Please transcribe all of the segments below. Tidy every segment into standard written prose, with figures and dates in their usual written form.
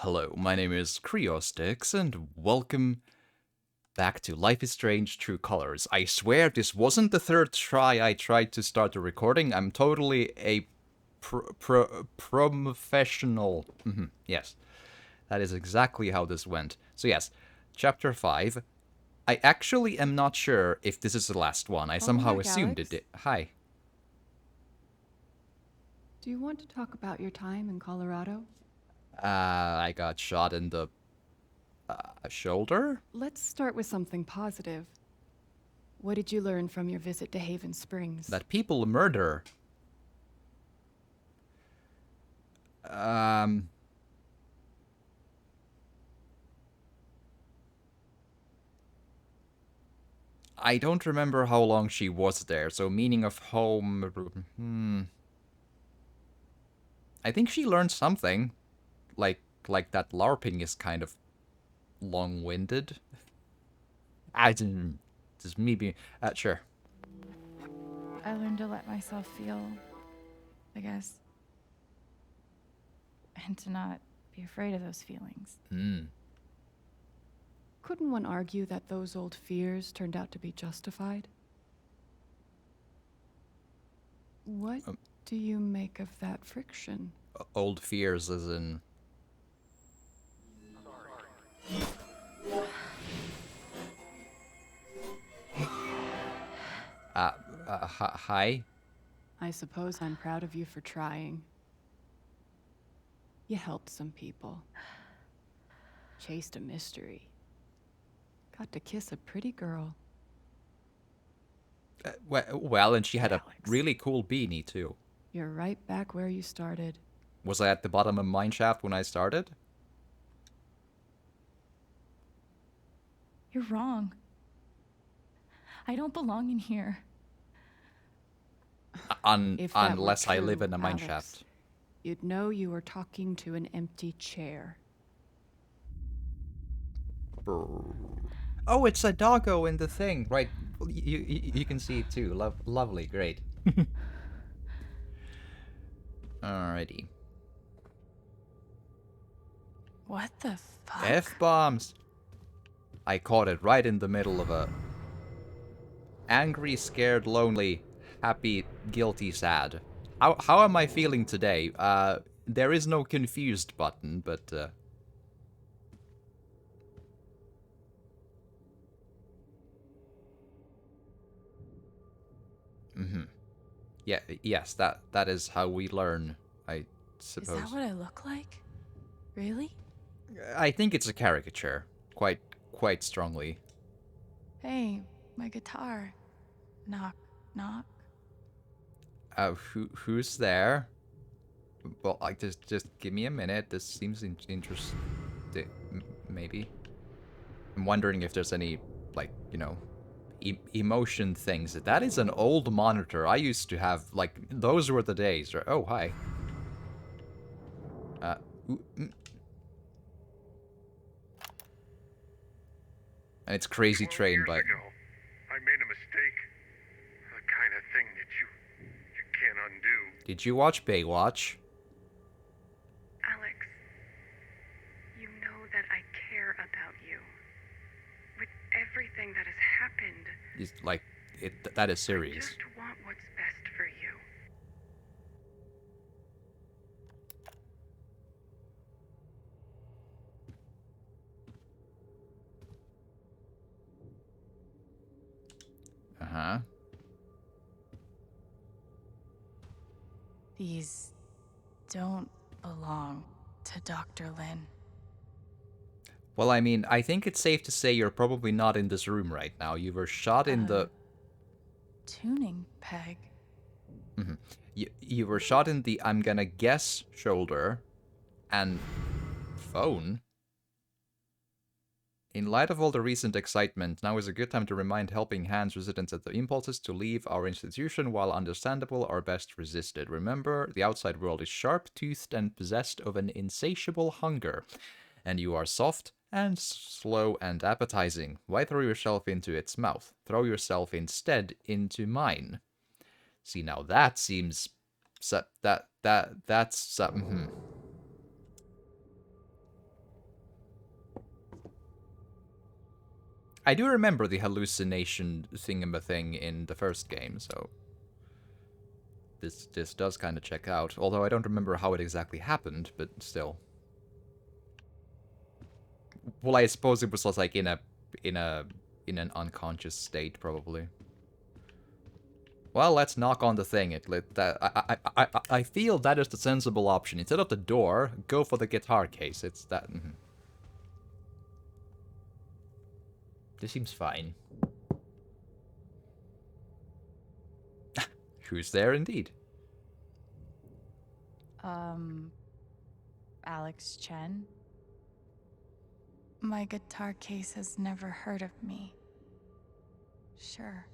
Hello, my name is Creostix, and welcome back to Life is Strange True Colors. I swear this wasn't the third try I tried to start a recording. I'm totally a professional. Yes, that is exactly how this went. So yes, Chapter 5. I actually am not sure if this is the last one. I Welcome somehow back, assumed it Alex. did. Hi. Do you want to talk about your time in Colorado? I got shot in the shoulder? Let's start with something positive. What did you learn from your visit to Haven Springs? That people murder. Um, I don't remember how long she was there, so meaning of home. I think she learned something. Like that LARPing is kind of long-winded. I didn't. Just me being. Sure. I learned to let myself feel, I guess, and to not be afraid of those feelings. Couldn't one argue that those old fears turned out to be justified? What do you make of that friction? Old fears, as in. Hi. I suppose I'm proud of you for trying. You helped some people. Chased a mystery. Got to kiss a pretty girl. Well, and she had a Alex. really cool beanie too. You're right back where you started. Was I at the bottom of mineshaft when I started? You're wrong. I don't belong in here. If that were Unless I true, live in a Alex, mineshaft. you'd know you were talking to an empty chair. Oh, it's a doggo in the thing, right? You can see it too. Lovely, great. Alrighty. What the fuck? F-bombs! I caught it right in the middle of a angry, scared, lonely, happy, guilty, sad. How am I feeling today? There is no confused button, but yeah, yes, that is how we learn, I Is that suppose. what I look like? Really? I think it's a caricature, quite strongly. Hey, my guitar. Knock, knock. Who's there? Well, I just give me a minute. This seems interesting. Maybe. I'm wondering if there's any, like, emotion things. That is an old monitor. I used to have, like, those were the days. Right? Oh, hi. Ooh, and it's Crazy 12 Train, years but ago, I made a mistake. The kind of thing that you can't undo. did you watch Baywatch? Alex, you know that I care about you. With everything that has happened, Is like that is I serious. just want what's best for you. Uh-huh. These don't belong to Dr. Lin. Well, I mean, I think it's safe to say you're probably not in this room right now. You were shot in the Tuning peg. you were shot in the, I'm gonna guess, shoulder and phone. In light of all the recent excitement, now is a good time to remind Helping Hands residents that the impulses to leave our institution, while understandable, are best resisted. Remember, the outside world is sharp-toothed and possessed of an insatiable hunger, and you are soft and slow and appetizing. Why throw yourself into its mouth? Throw yourself instead into mine. See, now that seems... that's... I do remember the hallucination thingamathing in the first game, so this does kind of check out. Although I don't remember how it exactly happened, but still. Well, I suppose it was just like in an unconscious state, probably. Well, let's knock on the thing. I feel that is the sensible option. Instead of the door, go for the guitar case. It's that. This seems fine. Who's there indeed? Alex Chen? My guitar case has never heard of me. Sure.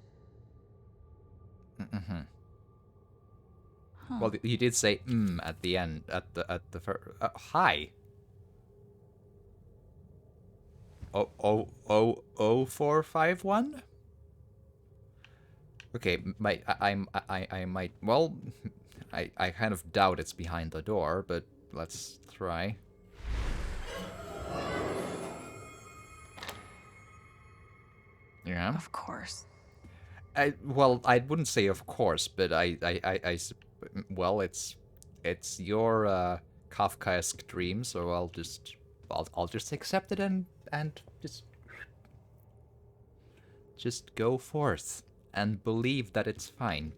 Mm-hmm. Huh. Well, you did say at the end, at the first. Hi. 0451. Okay, I might. Well, I kind of doubt it's behind the door, but let's try. Yeah. Of course. Well, I wouldn't say of course, but well, it's your Kafkaesque dream, so I'll just accept it and just go forth and believe that it's fine.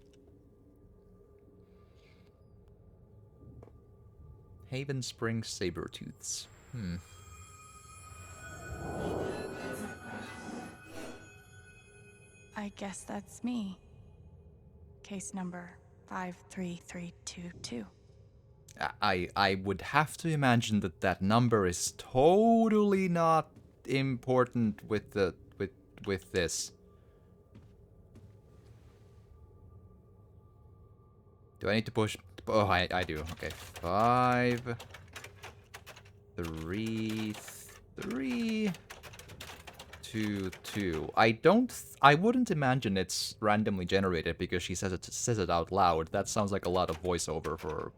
Haven Springs Sabertooths. I guess that's me. Case number 53322. I would have to imagine that that number is totally not important with this. Do I need to push? Oh, I do. Okay, 5, 3, 3, 2, 2. I wouldn't imagine it's randomly generated because she says it out loud. That sounds like a lot of voiceover for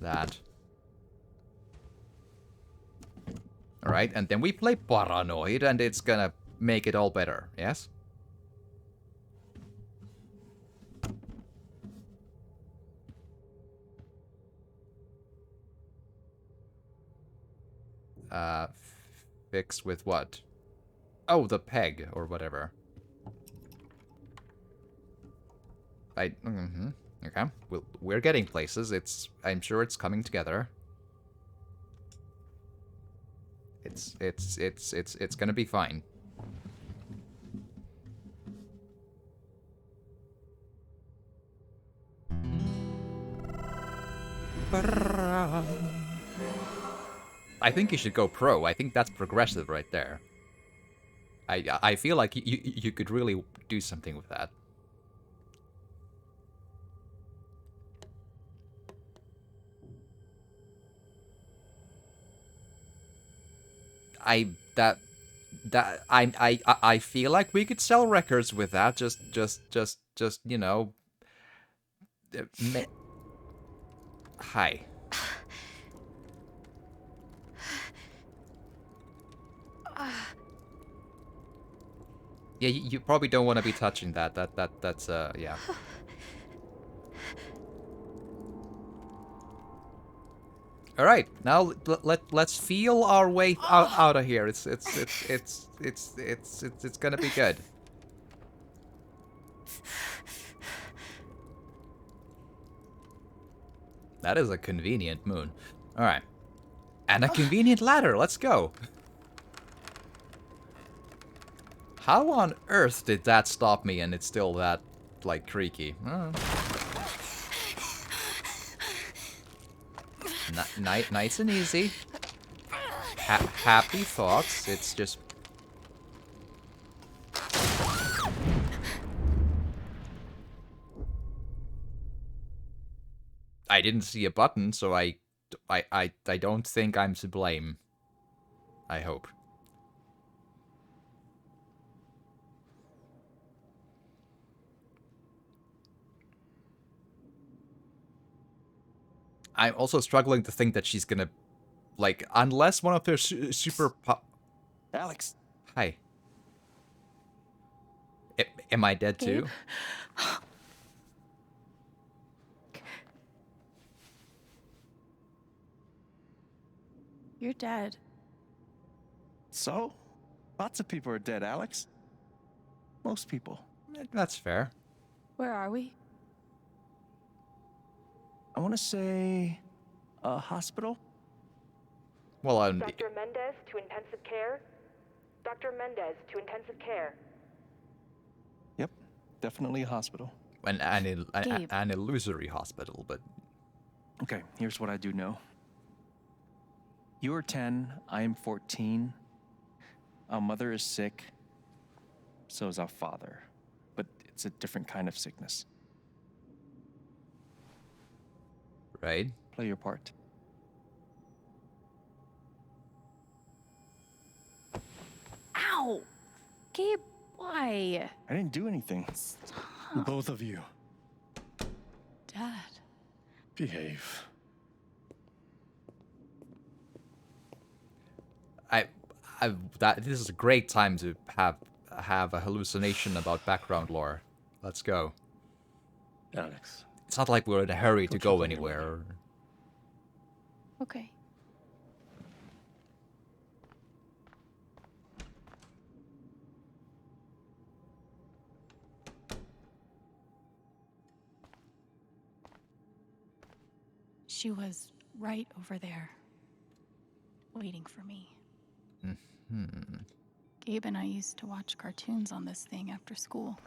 that. Alright, and then we play Paranoid, and it's gonna make it all better, yes? Fix with what? Oh, the peg, or whatever. Okay. We're getting places. I'm sure it's coming together. It's gonna be fine. I think you should go pro. I think that's progressive right there. I feel like you could really do something with that. I feel like we could sell records with that. Just you know. Hi. Yeah, you probably don't want to be touching that. That's yeah. All right, now let's feel our way out of here. It's gonna be good. That is a convenient moon. All right, and a convenient ladder. Let's go. How on earth did that stop me and it's still that, like, creaky? Nice and easy. Happy thoughts. It's just... I didn't see a button, so I don't think I'm to blame. I hope. I'm also struggling to think that she's gonna like, unless one of their super... Alex. Hi. Am I dead too? You're dead. So? Lots of people are dead, Alex. Most people. That's fair. Where are we? I want to say a hospital. Well, Dr. Mendez to intensive care. Dr. Mendez to intensive care. Yep, definitely a hospital. Gabe. an illusory hospital, but Okay, here's what I do know. You are 10, I am 14. Our mother is sick. So is our father. But it's a different kind of sickness. right? Play your part. Ow! Gabe, why? I didn't do anything. Stop. Both of you. Dad. Behave. This is a great time to have a hallucination about background lore. Let's go. Alex. It's not like we're in a hurry to Don't go you blame anywhere. Okay. She was right over there, waiting for me. Gabe and I used to watch cartoons on this thing after school.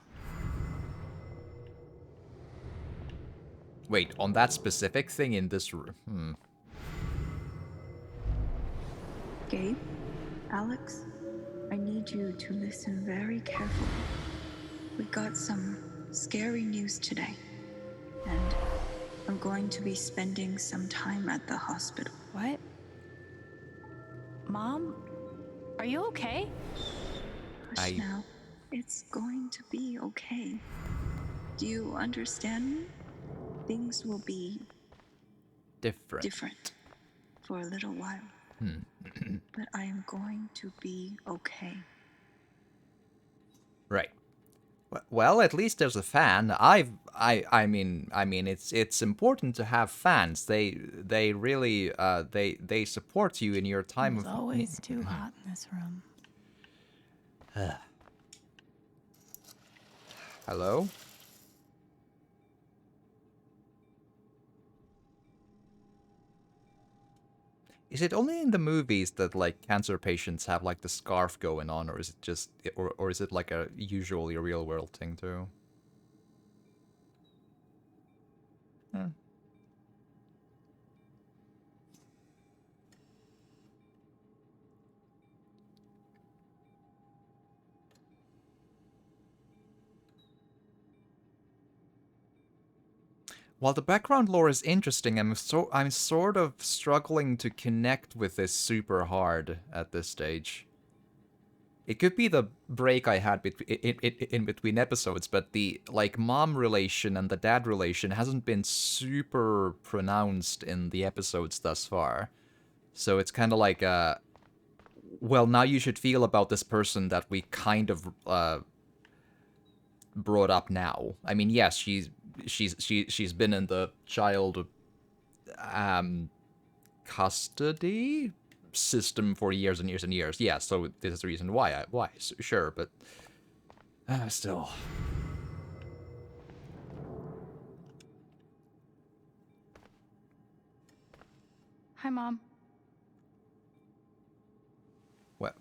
Wait, on that specific thing in this room. Gabe, Alex, I need you to listen very carefully. We got some scary news today, and I'm going to be spending some time at the hospital. What? Mom? Are you okay? Hush now. It's going to be okay. Do you understand me? Things will be different for a little while. But I am going to be okay. Right. Well, at least there's a fan. I mean, it's important to have fans. They really they support you in your time It's of always too hot in this room. Hello? Is it only in the movies that like cancer patients have like the scarf going on, or is it just or is it like a usually real world thing too? While the background lore is interesting, I'm sort of struggling to connect with this super hard at this stage. It could be the break I had in between episodes, but the like mom relation and the dad relation hasn't been super pronounced in the episodes thus far. So it's kind of like well, now you should feel about this person that we kind of brought up now. I mean, yes, she's been in the child custody system for years and years and years. Yeah, so this is the reason why. Sure, but still. Hi, Mom. What?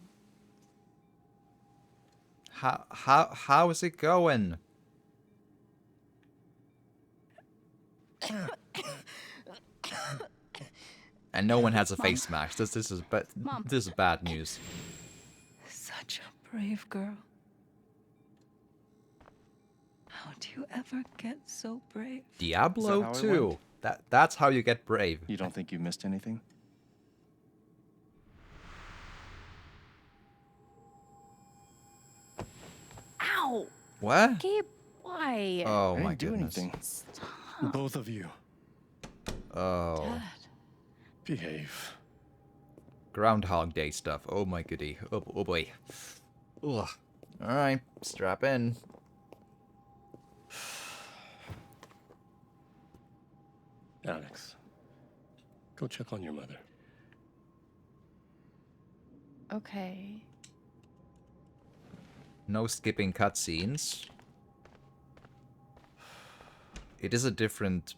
How is it going? And no one has a face mask. This is Mom. this is bad news. Such a brave girl. How do you ever get so brave? Diablo how it 2. went? That's how you get brave. You don't think you missed anything? Ow! What? Gabe, why? Oh I my didn't do goodness. anything. Stop. Both of you. Oh. Dad. Behave. Groundhog Day stuff. Oh my goody. Oh boy. Ugh. Alright, strap in. Alex, go check on your mother. Okay. No skipping cutscenes. It is a different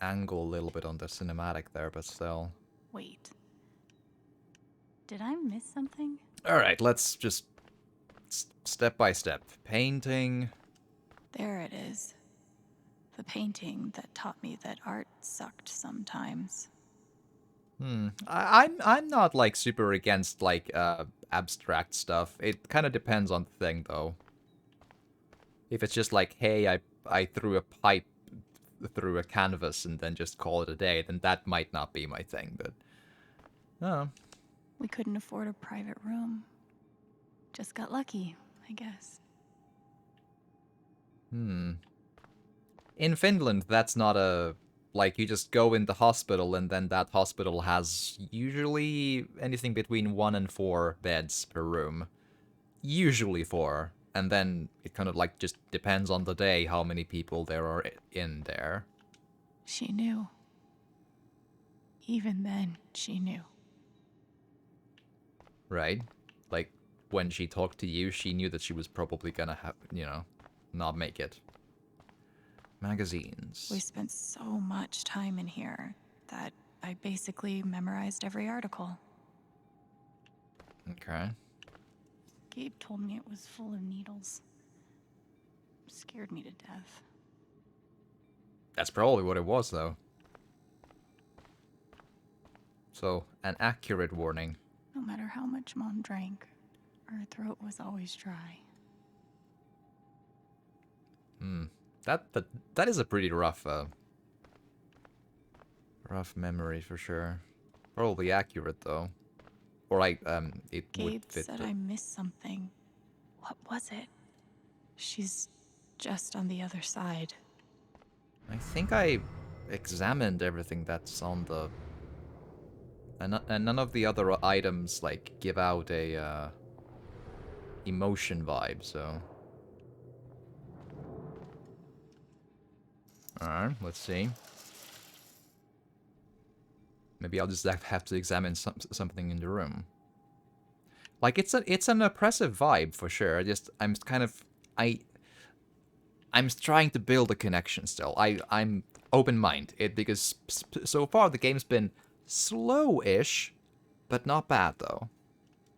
angle a little bit on the cinematic there, but still. Wait. Did I miss something? Alright, let's just step by step. Painting. There it is. The painting that taught me that art sucked sometimes. I'm not like super against like abstract stuff. It kind of depends on the thing though. If it's just like, hey, I threw a pipe through a canvas and then just call it a day, then that might not be my thing, but oh. We couldn't afford a private room. Just got lucky, I guess. In Finland, that's not a... Like, you just go in the hospital and then that hospital has usually anything between 1 and 4 beds per room. Usually 4. And then it kind of like just depends on the day how many people there are in there. She knew. Even then, she knew. Right? Like, when she talked to you, she knew that she was probably gonna have, you know, not make it. Magazines. We spent so much time in here that I basically memorized every article. Okay. Gabe told me it was full of needles. Scared me to death. That's probably what it was, though. So, an accurate warning. No matter how much Mom drank, her throat was always dry. That is a pretty rough memory for sure. Probably accurate though, or like it Gabe would fit. said I missed something. What was it? She's just on the other side. I think I examined everything that's on the, and none of the other items like give out a emotion vibe. So, all right, let's see. Maybe I'll just have to examine something in the room. Like it's an oppressive vibe for sure. I'm trying to build a connection still. I'm open minded because so far the game's been slow-ish, but not bad though,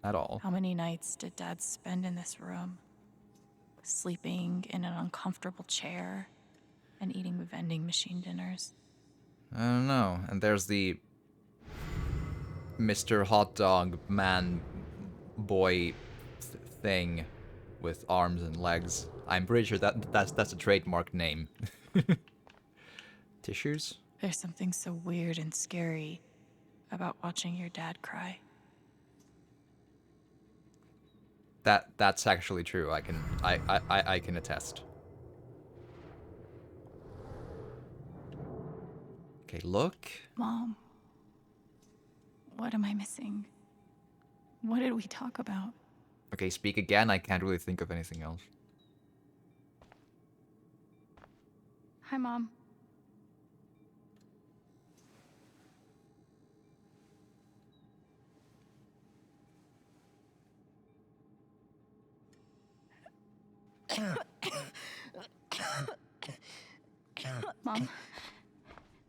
at all. How many nights did Dad spend in this room? Sleeping in an uncomfortable chair and eating vending machine dinners. I don't know. And there's the Mr. Hot Dog Man Boy thing with arms and legs. I'm pretty sure that's a trademark name. Tissues? There's something so weird and scary about watching your dad cry. That's actually true. I can attest. Okay, look. Mom, what am I missing? What did we talk about? Okay, speak again. I can't really think of anything else. Hi, Mom. Mom.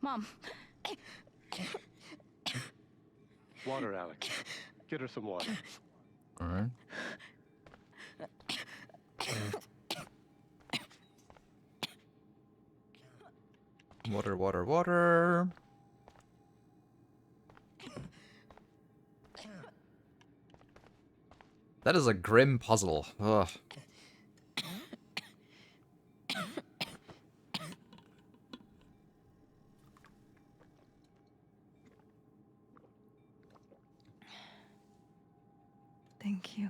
Mom. Water, Alex. Get her some water. All right. Water, water, water. That is a grim puzzle. Ugh. Thank you.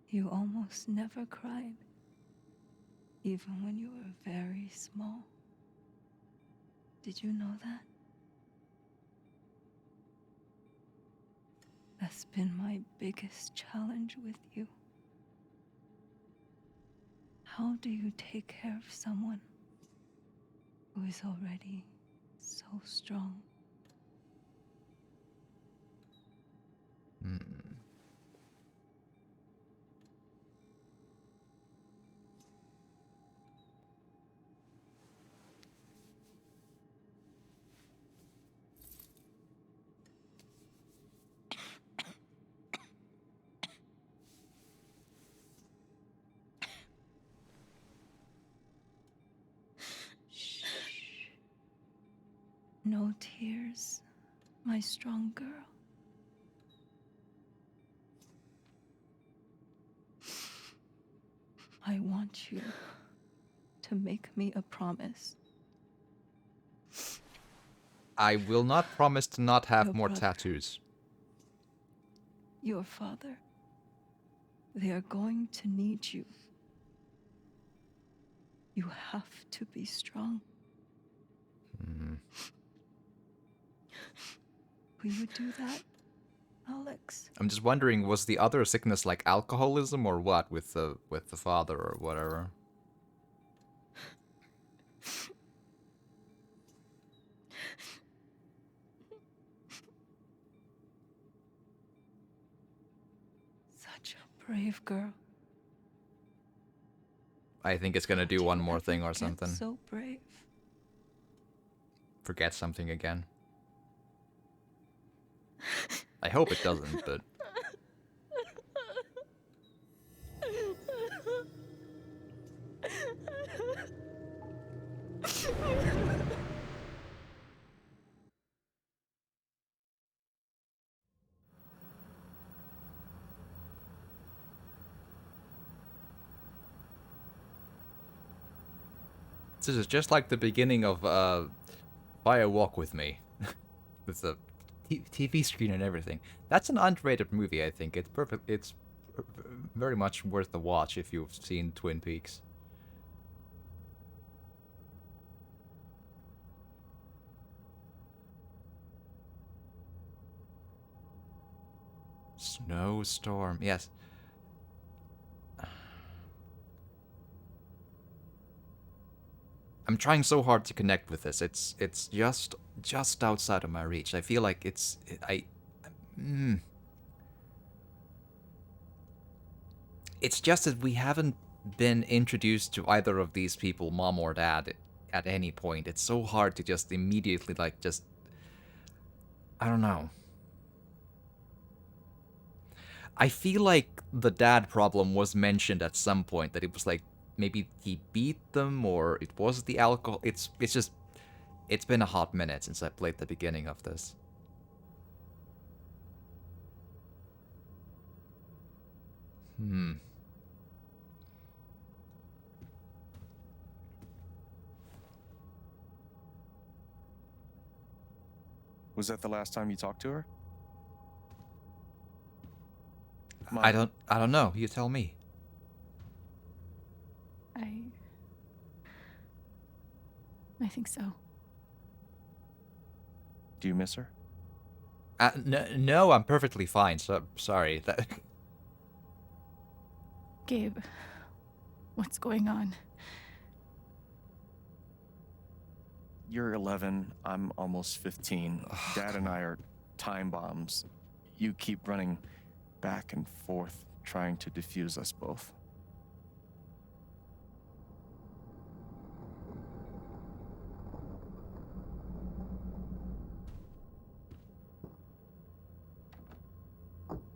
You almost never cried, even when you were very small. Did you know that? That's been my biggest challenge with you. How do you take care of someone who is already so strong? Hmm. No tears, my strong girl. I want you to make me a promise. I will not promise to not have Your more brother. tattoos. Your father. They are going to need you. You have to be strong. Will you do that, Alex? I'm just wondering, was the other sickness like alcoholism or what with the father or whatever? Such a brave girl. I think it's gonna do one more thing or Get something. so brave. Forget something again. I hope it doesn't, but... This is just like the beginning of Fire Walk with Me. With the TV screen and everything. That's an underrated movie, I think. It's perfect. It's very much worth the watch if you've seen Twin Peaks. Snowstorm, yes. I'm trying so hard to connect with this. It's just outside of my reach. I feel like it's It's just that we haven't been introduced to either of these people, mom or dad, at any point. It's so hard to just immediately I don't know. I feel like the dad problem was mentioned at some point, that it was like maybe he beat them or it was the alcohol. It's been a hot minute since I played the beginning of this. Was that the last time you talked to her? I don't know. You tell me. I think so. Do you miss her? No, I'm perfectly fine. So sorry. Gabe, what's going on? You're 11, I'm almost 15. Dad and I are time bombs. You keep running back and forth, trying to defuse us both.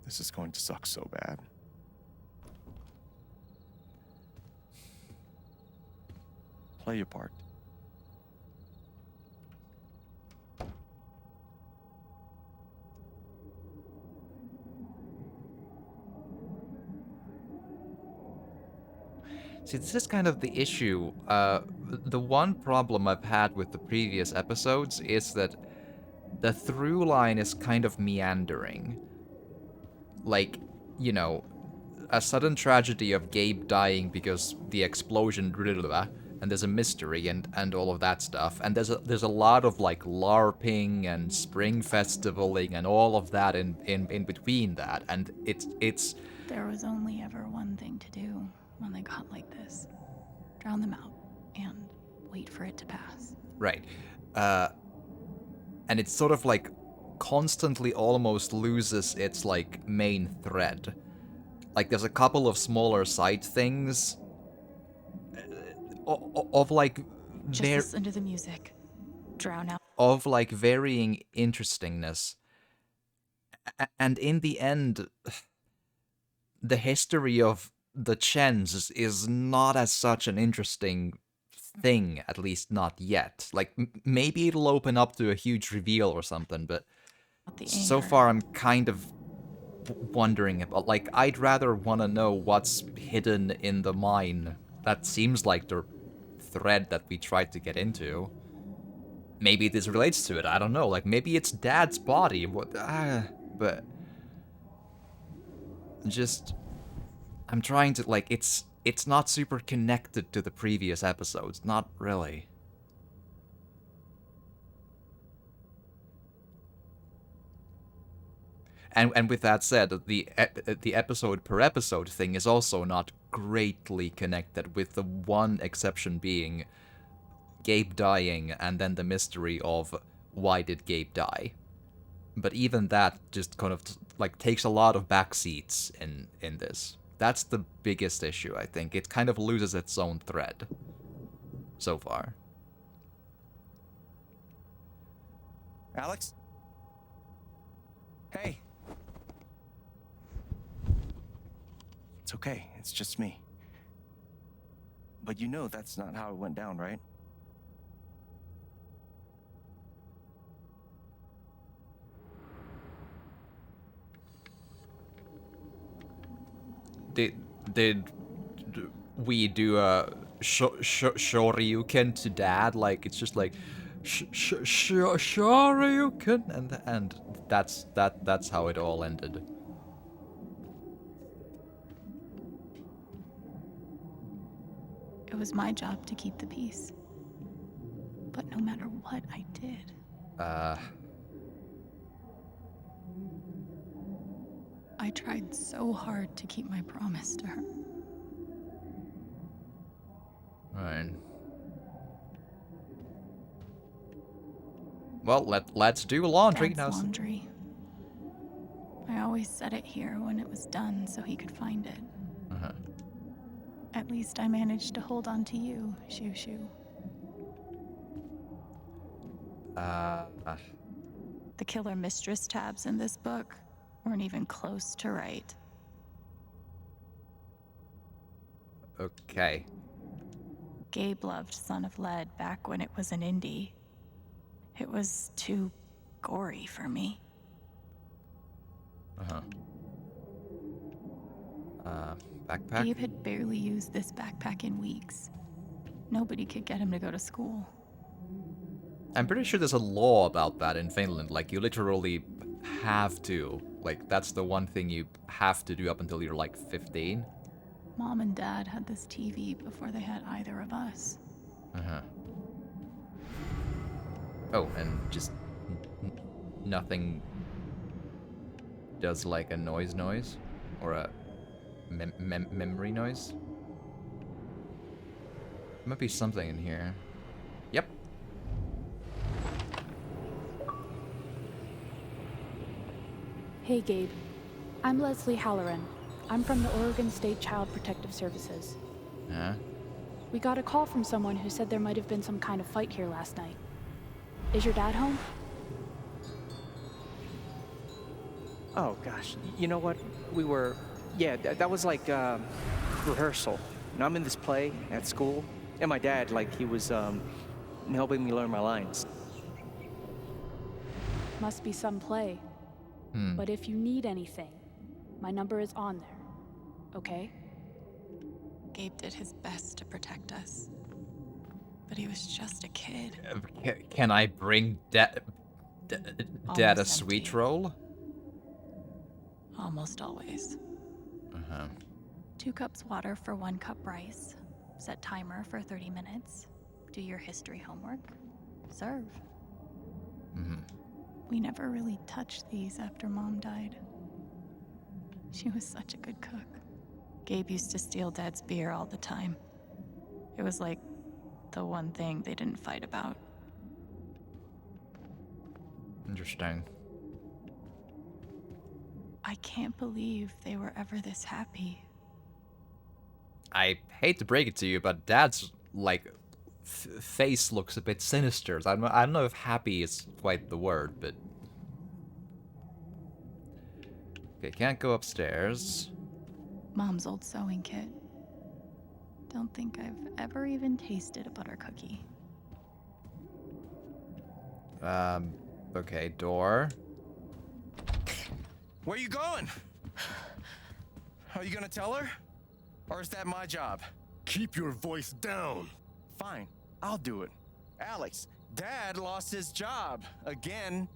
This is going to suck so bad. Play your part. See, this is kind of the issue. The one problem I've had with the previous episodes is that the through line is kind of meandering. Like, you know, a sudden tragedy of Gabe dying because the explosion and there's a mystery and all of that stuff, and there's a lot of like LARPing and spring festivaling and all of that in between that, and it's There was only ever one thing to do when they got like this. Drown them out and wait for it to pass. right. And it's sort of like constantly almost loses its like main thread. Like there's a couple of smaller side things of like Just listen to the music. Drown out. of like varying interestingness. And in the end, the history of the Chens is not as such an interesting thing, at least not yet. Like, maybe it'll open up to a huge reveal or something, but so far I'm kind of wondering about, like, I'd rather want to know what's hidden in the mine. That seems like the thread that we tried to get into. Maybe this relates to it, I don't know. Like, maybe it's Dad's body, but just, I'm trying to, like, it's not super connected to the previous episodes, not really. And with that said, the episode per episode thing is also not greatly connected, with the one exception being Gabe dying and then the mystery of why did Gabe die. But even that just kind of like takes a lot of backseats in this. That's the biggest issue, I think. It kind of loses its own thread so far. Alex? Hey. It's okay. It's just me. But you know that's not how it went down, right? Did we do a Shoryuken to Dad? Like, it's just like Shoryuken, and that's how it all ended. It was my job to keep the peace. But no matter what I did, I tried so hard to keep my promise to her. Right. Well, let's do laundry Dad's now. Laundry. I always set it here when it was done so he could find it. Uh-huh. At least I managed to hold on to you, Shoo Shoo. The Killer Mistress tabs in this book weren't even close to right. Okay. Gabe loved Son of Lead back when it was an indie. It was too gory for me. Uh-huh. Backpack? Gabe had barely used this backpack in weeks. Nobody could get him to go to school. I'm pretty sure there's a law about that in Finland. Like, you literally have to. Like, that's the one thing you have to do up until you're, like, 15. Mom and Dad had this TV before they had either of us. Uh-huh. Oh, and just nothing does, like, a noise? Or a memory noise? There might be something in here. Yep. Hey, Gabe. I'm Leslie Halloran. I'm from the Oregon State Child Protective Services. Huh? We got a call from someone who said there might have been some kind of fight here last night. Is your dad home? Oh, gosh. You know what? We were... Yeah, that was like rehearsal. And I'm in this play at school, and my dad, like, he was helping me learn my lines. Must be some play. But if you need anything, my number is on there. Okay? Gabe did his best to protect us. But he was just a kid. Can I bring Dad a sweet roll? Almost always. Uh-huh. 2 cups water for 1 cup rice. set timer for 30 minutes, do your history homework, serve. We never really touched these after Mom died. She was such a good cook. Gabe used to steal Dad's beer all the time. It was like the one thing they didn't fight about. Interesting. I can't believe they were ever this happy. I hate to break it to you, but Dad's, like, face looks a bit sinister. I don't know if happy is quite the word, but... Okay, can't go upstairs. Mom's old sewing kit. Don't think I've ever even tasted a butter cookie. Okay, door. Where you going? Are you gonna tell her? Or is that my job? Keep your voice down. Fine, I'll do it. Alex, Dad lost his job again.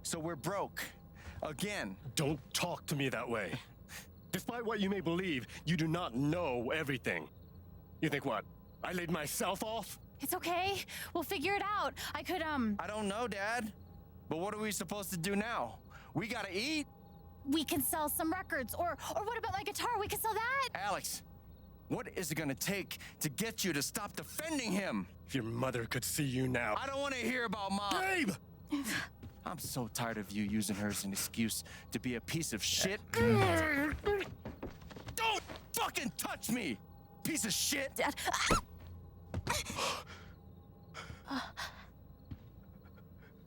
So we're broke. Again. Don't talk to me that way. Despite what you may believe, you do not know everything. You think what? I laid myself off? It's okay. We'll figure it out. I don't know, Dad. But what are we supposed to do now? We gotta eat. We can sell some records. Or what about my guitar? We can sell that. Alex, what is it gonna take to get you to stop defending him? If your mother could see you now. I don't want to hear about Mom. Gabe! I'm so tired of you using her as an excuse to be a piece of shit. Don't fucking touch me, piece of shit! Dad.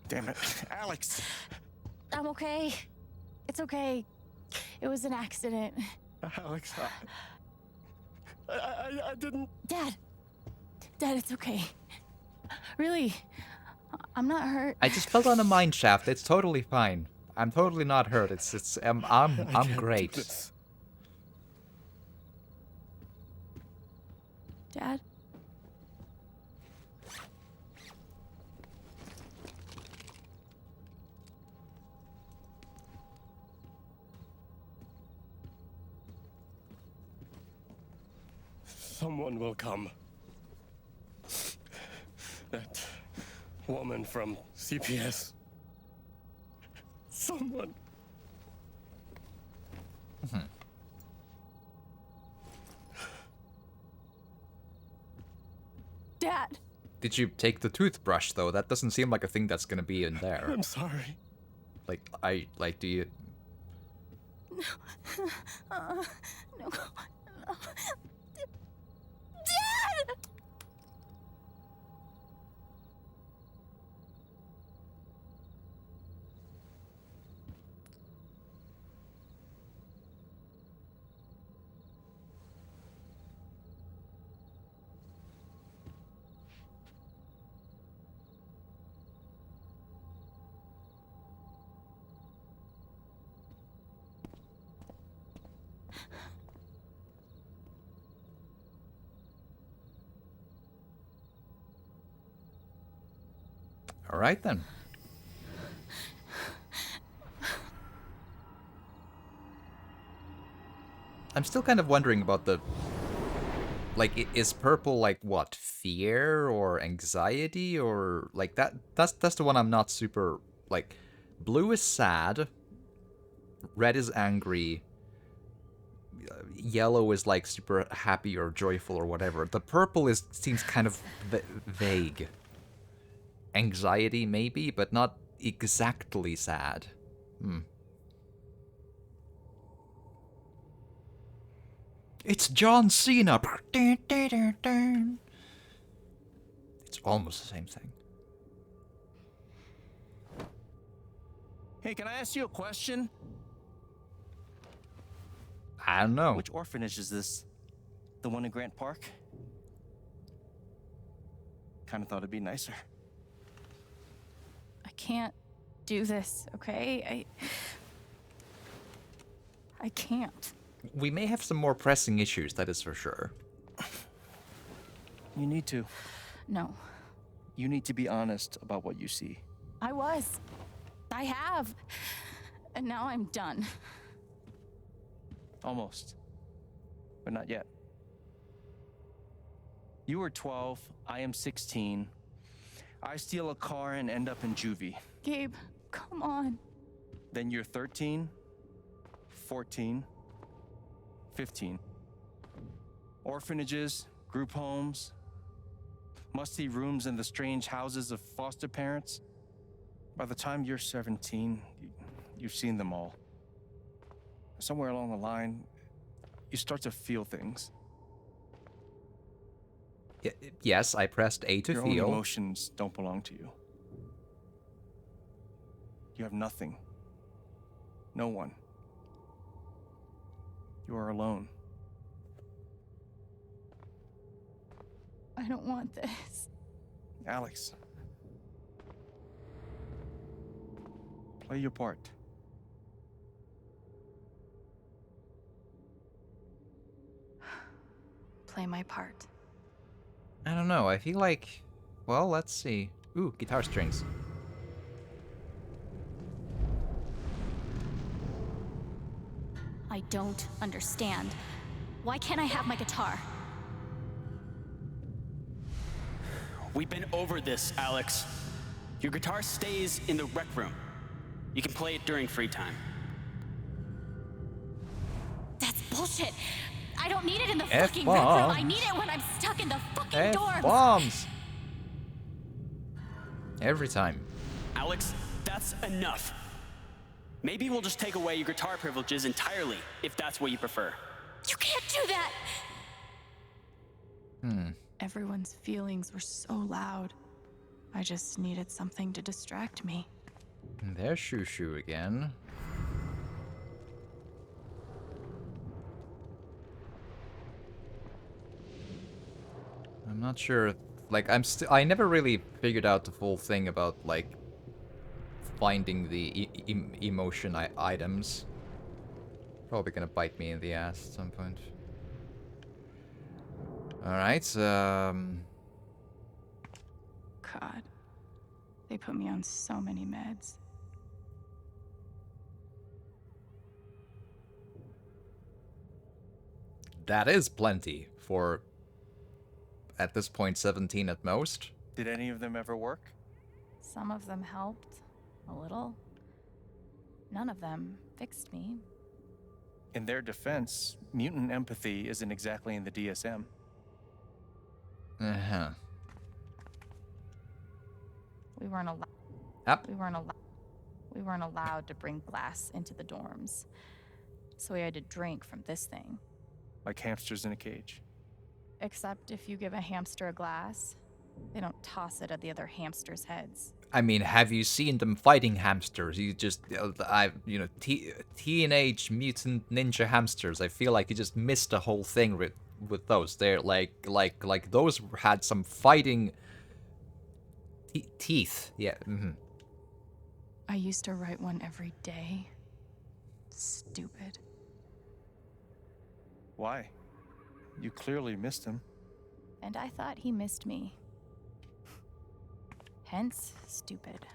Damn it, Alex. I'm okay. It's okay. It was an accident. Alex, I didn't... Dad, it's okay. Really, I'm not hurt. I just fell on a mine shaft. It's totally fine. I'm totally not hurt. I'm great. Dad? Someone will come. That woman from CPS. Someone. Dad! Did you take the toothbrush, though? That doesn't seem like a thing that's gonna be in there. I'm sorry. Do you... No. No. Dad! All right, then. I'm still kind of wondering about the... Like, is purple, like, what? Fear or anxiety or... Like, that's the one I'm not super... Like, blue is sad. Red is angry. Yellow is, like, super happy or joyful or whatever. The purple seems kind of vague. Anxiety, maybe, but not exactly sad. It's John Cena! It's almost the same thing. Hey, can I ask you a question? I don't know. Which orphanage is this? The one in Grant Park? Kinda thought it'd be nicer. I can't do this, okay? I can't. We may have some more pressing issues, that is for sure. You need to. No. You need to be honest about what you see. I was. I have. And now I'm done. Almost. But not yet. You were 12, I am 16. I steal a car and end up in juvie. Gabe, come on. Then you're 13, 14, 15. Orphanages, group homes, musty rooms in the strange houses of foster parents. By the time you're 17, you've seen them all. Somewhere along the line, you start to feel things. Yes, I pressed A to Your feel. own emotions don't belong to you. You have nothing. No one. You are alone. I don't want this. Alex. Play your part. Play my part. I don't know, I feel like... Well, let's see. Ooh, guitar strings. I don't understand. Why can't I have my guitar? We've been over this, Alex. Your guitar stays in the rec room. You can play it during free time. That's bullshit. I don't need it in the fucking rec room. I need it when I'm stuck in the fucking dorms. F-bombs! Every time. Alex, that's enough. Maybe we'll just take away your guitar privileges entirely, if that's what you prefer. You can't do that! Everyone's feelings were so loud. I just needed something to distract me. There's Shushu again. I'm not sure, like, I never really figured out the full thing about, like, finding the emotion items. Probably gonna bite me in the ass at some point. Alright, God. They put me on so many meds. that is plenty for, at this point, 17 at most. Did any of them ever work? Some of them helped. A little. None of them fixed me. In their defense, mutant empathy isn't exactly in the DSM. Uh-huh. We weren't allowed. Yep. We weren't allowed to bring glass into the dorms. So we had to drink from this thing. Like hamsters in a cage. Except if you give a hamster a glass, they don't toss it at the other hamsters' heads. I mean, have you seen them fighting hamsters? You just, teenage mutant ninja hamsters. I feel like you just missed the whole thing with those. They're like those had some fighting teeth. Yeah. Mm-hmm. I used to write one every day. Stupid. Why? You clearly missed him. And I thought he missed me. Hence, stupid.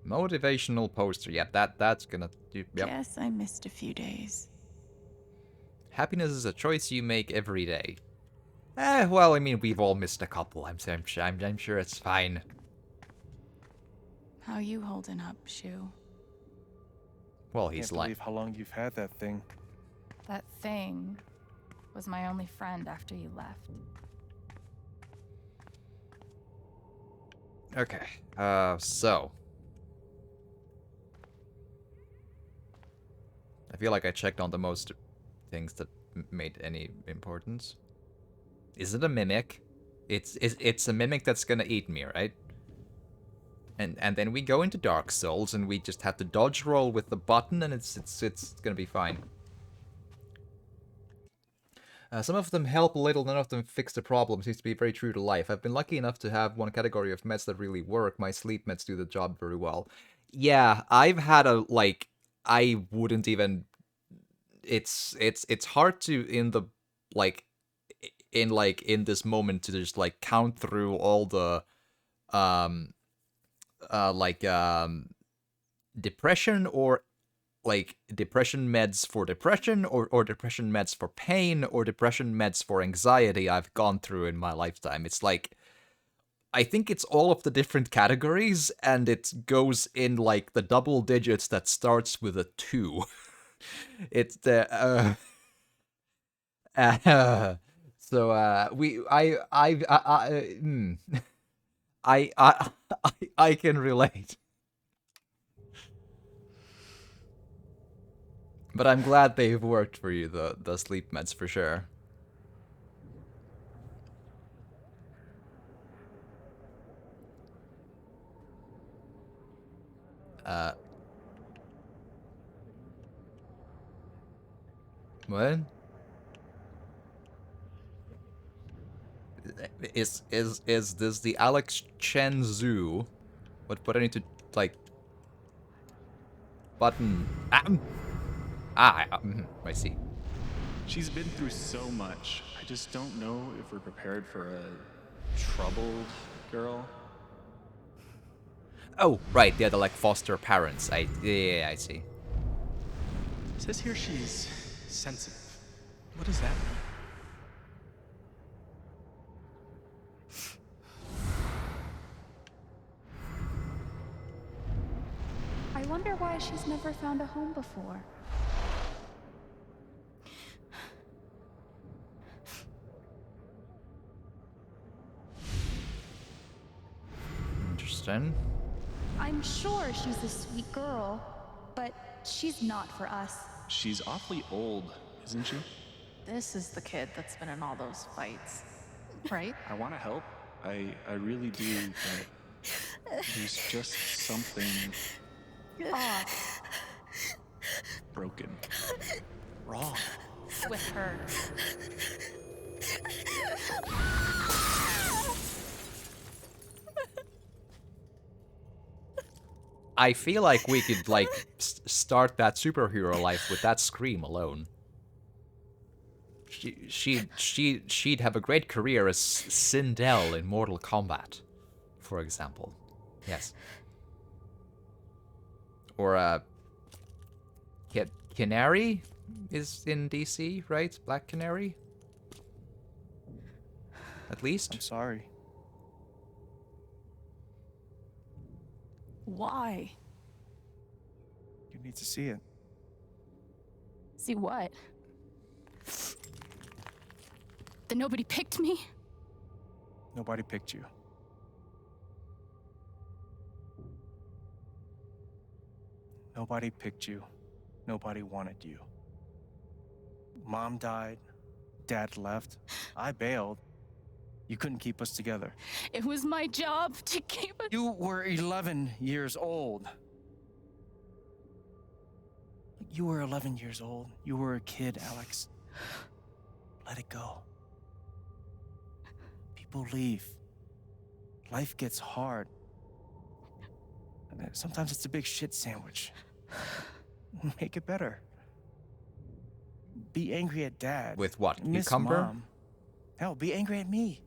Motivational poster. Yeah, that's gonna do. Yep. Guess I missed a few days. Happiness is a choice you make every day. Well, I mean, we've all missed a couple. I'm sure it's fine. How you holding up, Shu? Well, he's Can't believe how long you've had that thing. That thing was my only friend after you left. Okay, so. I feel like I checked on the most things that made any importance. Is it a mimic? It's a mimic that's gonna eat me, right? And then we go into Dark Souls and we just have to dodge roll with the button and it's gonna be fine. Some of them help a little, none of them fix the problem. Seems to be very true to life. I've been lucky enough to have one category of meds that really work. My sleep meds do the job very well. Yeah, I've had I wouldn't even... It's hard to, in this moment, to just, like, count through all the, depression or like depression meds for depression, or depression meds for pain, or depression meds for anxiety I've gone through in my lifetime. It's like, I think it's all of the different categories, and it goes in like the double digits that starts with a 2. It's the so I can relate. But I'm glad they've worked for you, the sleep meds, for sure. What? Is this the Alex Chen Zoo? What I need to, like, button? I see. She's been through so much. I just don't know if we're prepared for a troubled girl. Oh, right, they're the, like, foster parents. Yeah, I see. It says here she's sensitive. What does that mean? I wonder why she's never found a home before. Interesting. I'm sure she's a sweet girl, but she's not for us. She's awfully old, isn't she? This is the kid that's been in all those fights, right? I want to help. I really do, but there's just something Off broken. Wrong. With her. I feel like we could, like, start that superhero life with that scream alone. She'd have a great career as Sindel in Mortal Kombat, for example. Yes. Or, Canary is in DC, right? Black Canary? At least? I'm sorry. Why? You need to see it. See what? That nobody picked me? Nobody picked you. Nobody picked you. Nobody wanted you. Mom died. Dad left. I bailed. You couldn't keep us together. It was my job to keep us. You were 11 years old. You were 11 years old. You were a kid, Alex. Let it go. People leave. Life gets hard. Sometimes it's a big shit sandwich. Make it better. Be angry at Dad. With what? Miss Cucumber? Mom. Hell, be angry at me.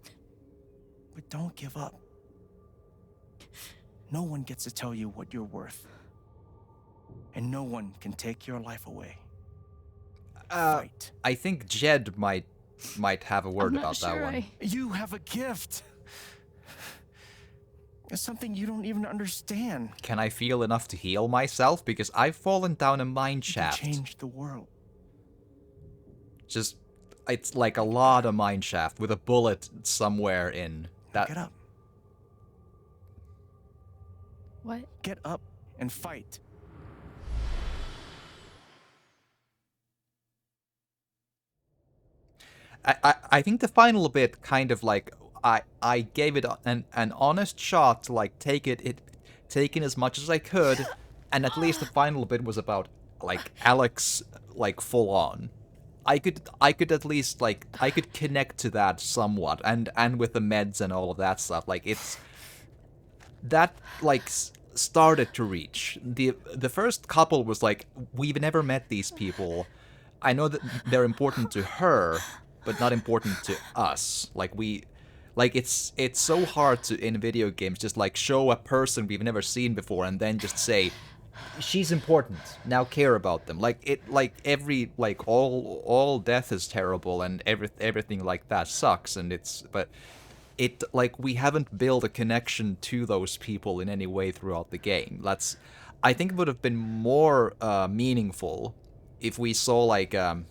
But don't give up. No one gets to tell you what you're worth. And no one can take your life away. Fight. I think Jed might have a word about that one. You have a gift. It's something you don't even understand. Can I feel enough to heal myself? Because I've fallen down a mine shaft. You changed the world. Just, it's like a lot of mine shaft with a bullet somewhere in that. Get up. What? Get up and fight. I think the final bit kind of like I gave it an honest shot to like take in as much as I could, and at least the final bit was about like Alex like full on. I could at least like I could connect to that somewhat, and with the meds and all of that stuff. Like it's that like started to reach the first couple was like we've never met these people. I know that they're important to her, but not important to us. Like it's so hard to in video games just like show a person we've never seen before and then just say, she's important. Now care about them. All death is terrible and everything like that sucks, and we haven't built a connection to those people in any way throughout the game. I think it would have been more meaningful if we saw like a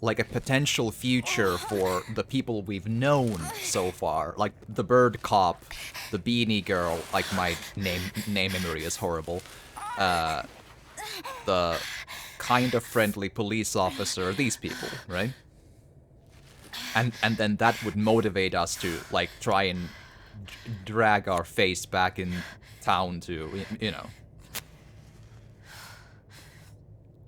potential future for the people we've known so far, like the bird cop, the beanie girl, like my name memory is horrible, the kind of friendly police officer, these people, right? And then that would motivate us to like try and drag our face back in town to, you know.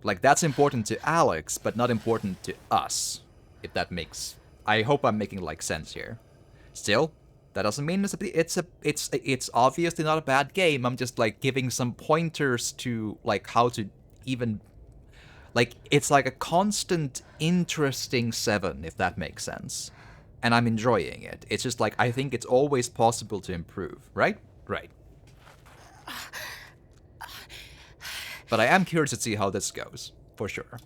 Like, that's important to Alex, but not important to us, if that makes... I hope I'm making, like, sense here. Still, that doesn't mean it's obviously not a bad game. I'm just, like, giving some pointers to, like, how to even... Like, it's like a constant, interesting 7, if that makes sense. And I'm enjoying it. It's just, like, I think it's always possible to improve, right? Right. But I am curious to see how this goes, for sure.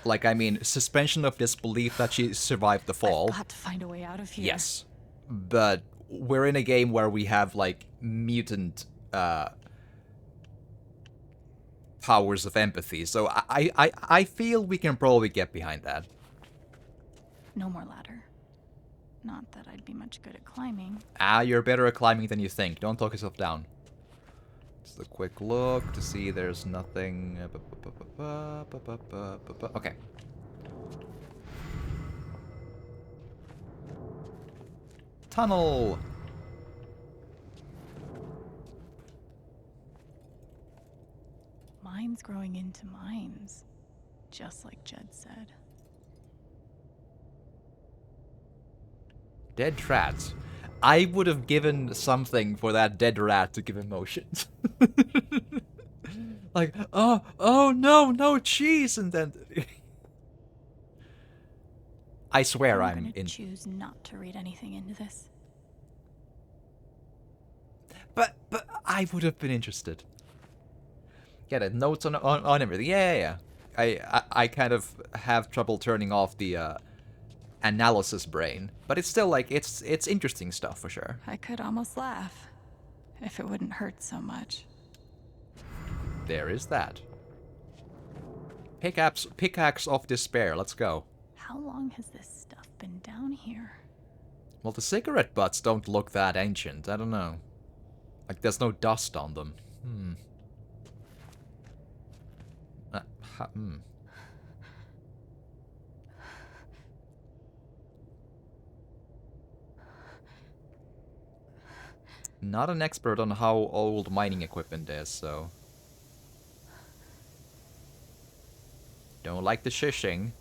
Like, I mean, suspension of disbelief that she survived the fall. I've got to find a way out of here. Yes. But we're in a game where we have, like, mutant powers of empathy, so I feel we can probably get behind that. No more ladder. Not that I'd be much good at climbing. You're better at climbing than you think. Don't talk yourself down. Just a quick look to see there's nothing. Okay. Tunnel! Mines growing into mines. Just like Jed said. Dead rats. I would have given something for that dead rat to give emotions. Like, oh no cheese, and then I swear I'm in. Choose not to read anything into this. But I would have been interested. Get it? Notes on everything. Yeah. I kind of have trouble turning off the analysis brain, but it's still like it's interesting stuff for sure. I could almost laugh if it wouldn't hurt so much. There is that. Pickaxe of despair. Let's go. How long has this stuff been down here? Well, the cigarette butts don't look that ancient. I don't know. Like, there's no dust on them. Not an expert on how old mining equipment is, so... Don't like the shishing.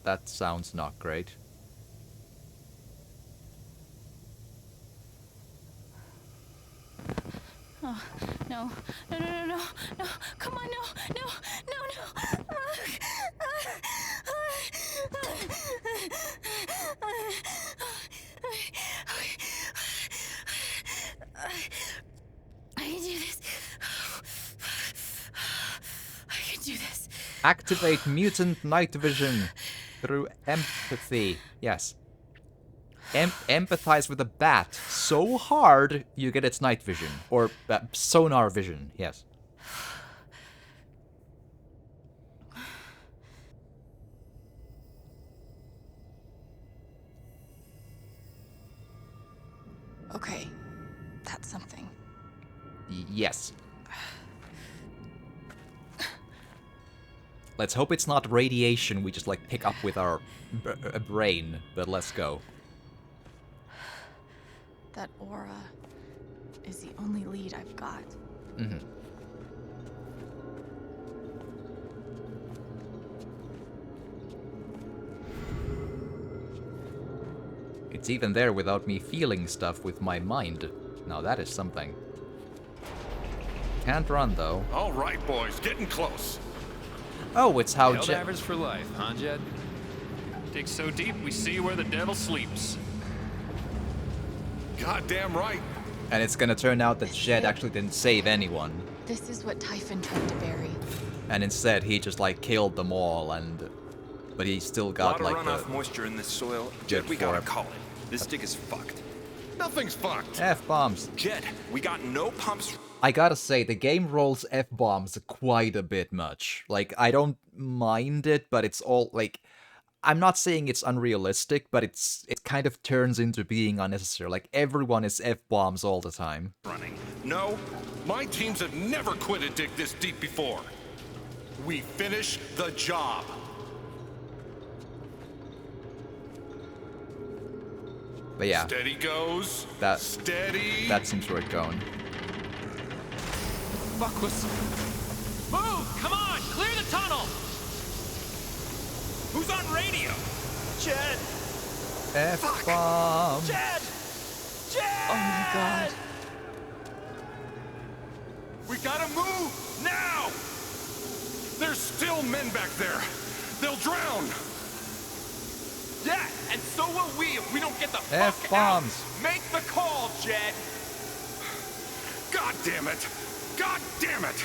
That sounds not great. Oh, no, come on, no. I can do this. I can do this. Activate mutant night vision through empathy. Yes. Empathize with a bat so hard you get its night vision. Or sonar vision, yes. Okay, that's something. Yes. Let's hope it's not radiation we just like pick up with our brain, but let's go. That aura is the only lead I've got. It's even there without me feeling stuff with my mind. Now that is something. Can't run though. All right, boys, getting close. Oh, it's how Held average for life, huh, Jed? Dig so deep, we see where the devil sleeps. Goddamn right. And it's gonna turn out that Jed actually didn't save anyone. This is what Typhon tried to bury. And instead, he just like killed them all, but he still got like a lot of runoff moisture in this soil. Jed, we gotta call it. This dig is fucked. Nothing's fucked. F-bombs. Jed, we got no pumps. I gotta say, the game rolls F-bombs quite a bit much. Like, I don't mind it, but it's all like, I'm not saying it's unrealistic, but it kind of turns into being unnecessary. Like, everyone is F-bombs all the time. Running. No, my teams have never quit a dig this deep before. We finish the job. But yeah. Steady goes. Steady. That seems where it's going. Fuck was... Move! Come on! Clear the tunnel! Who's on radio? Jed! F-bomb! Jed! Jed! Oh my god. We gotta move! Now! There's still men back there. They'll drown. Yeah, and so will we if we don't get the fuck F-bombs. out. Make the call, Jed! God damn it! God damn it!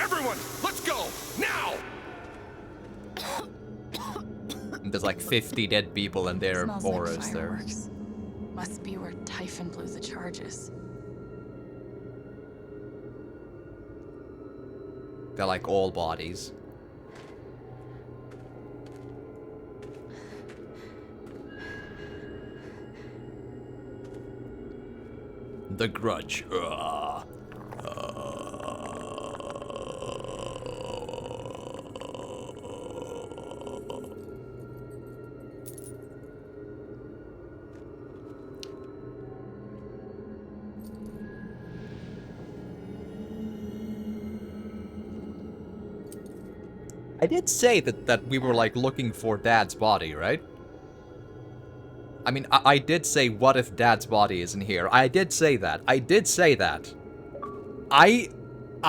Everyone, let's go! Now! There's like 50 dead people and their Smells auras like there. fireworks. Must be where Typhon blew the charges. They're like all bodies. The Grudge. I did say that we were like looking for Dad's body, right? I mean, I did say, what if Dad's body isn't here? I did say that. I did say that. I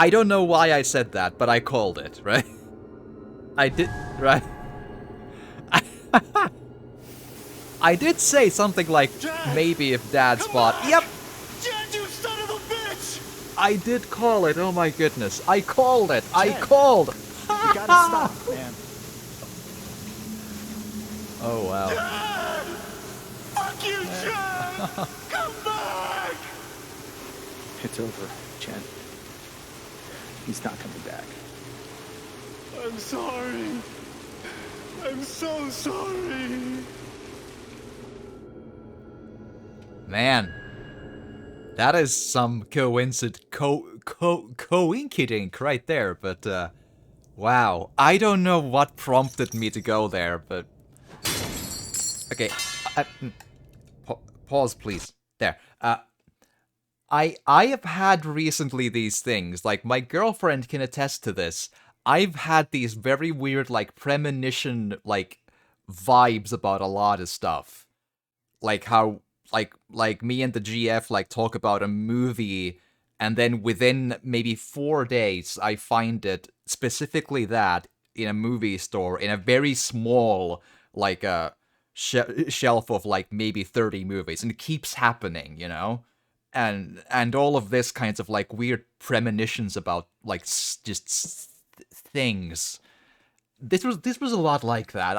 don't know why I said that, but I called it, right? I did, right? I did say something like, maybe if Dad's body... Yep! Jed, you son of a bitch! I did call it, oh my goodness. I called it! I called! You gotta stop, man. Oh, wow. Jed! Fuck you, Jed! Come back! It's over, Jed. He's not coming back. I'm sorry. I'm so sorry. Man. That is some coincident coinkydink right there, but wow. I don't know what prompted me to go there, but okay. Pause, please. There. I have had recently these things, like my girlfriend can attest to this. I've had these very weird, like, premonition, like, vibes about a lot of stuff. Like how, like me and the GF, like, talk about a movie, and then within maybe 4 days, I find it, specifically that, in a movie store, in a very small, like, shelf of, like, maybe 30 movies, and it keeps happening, you know? And all of this kinds of, like, weird premonitions about, like, just things. This was a lot like that.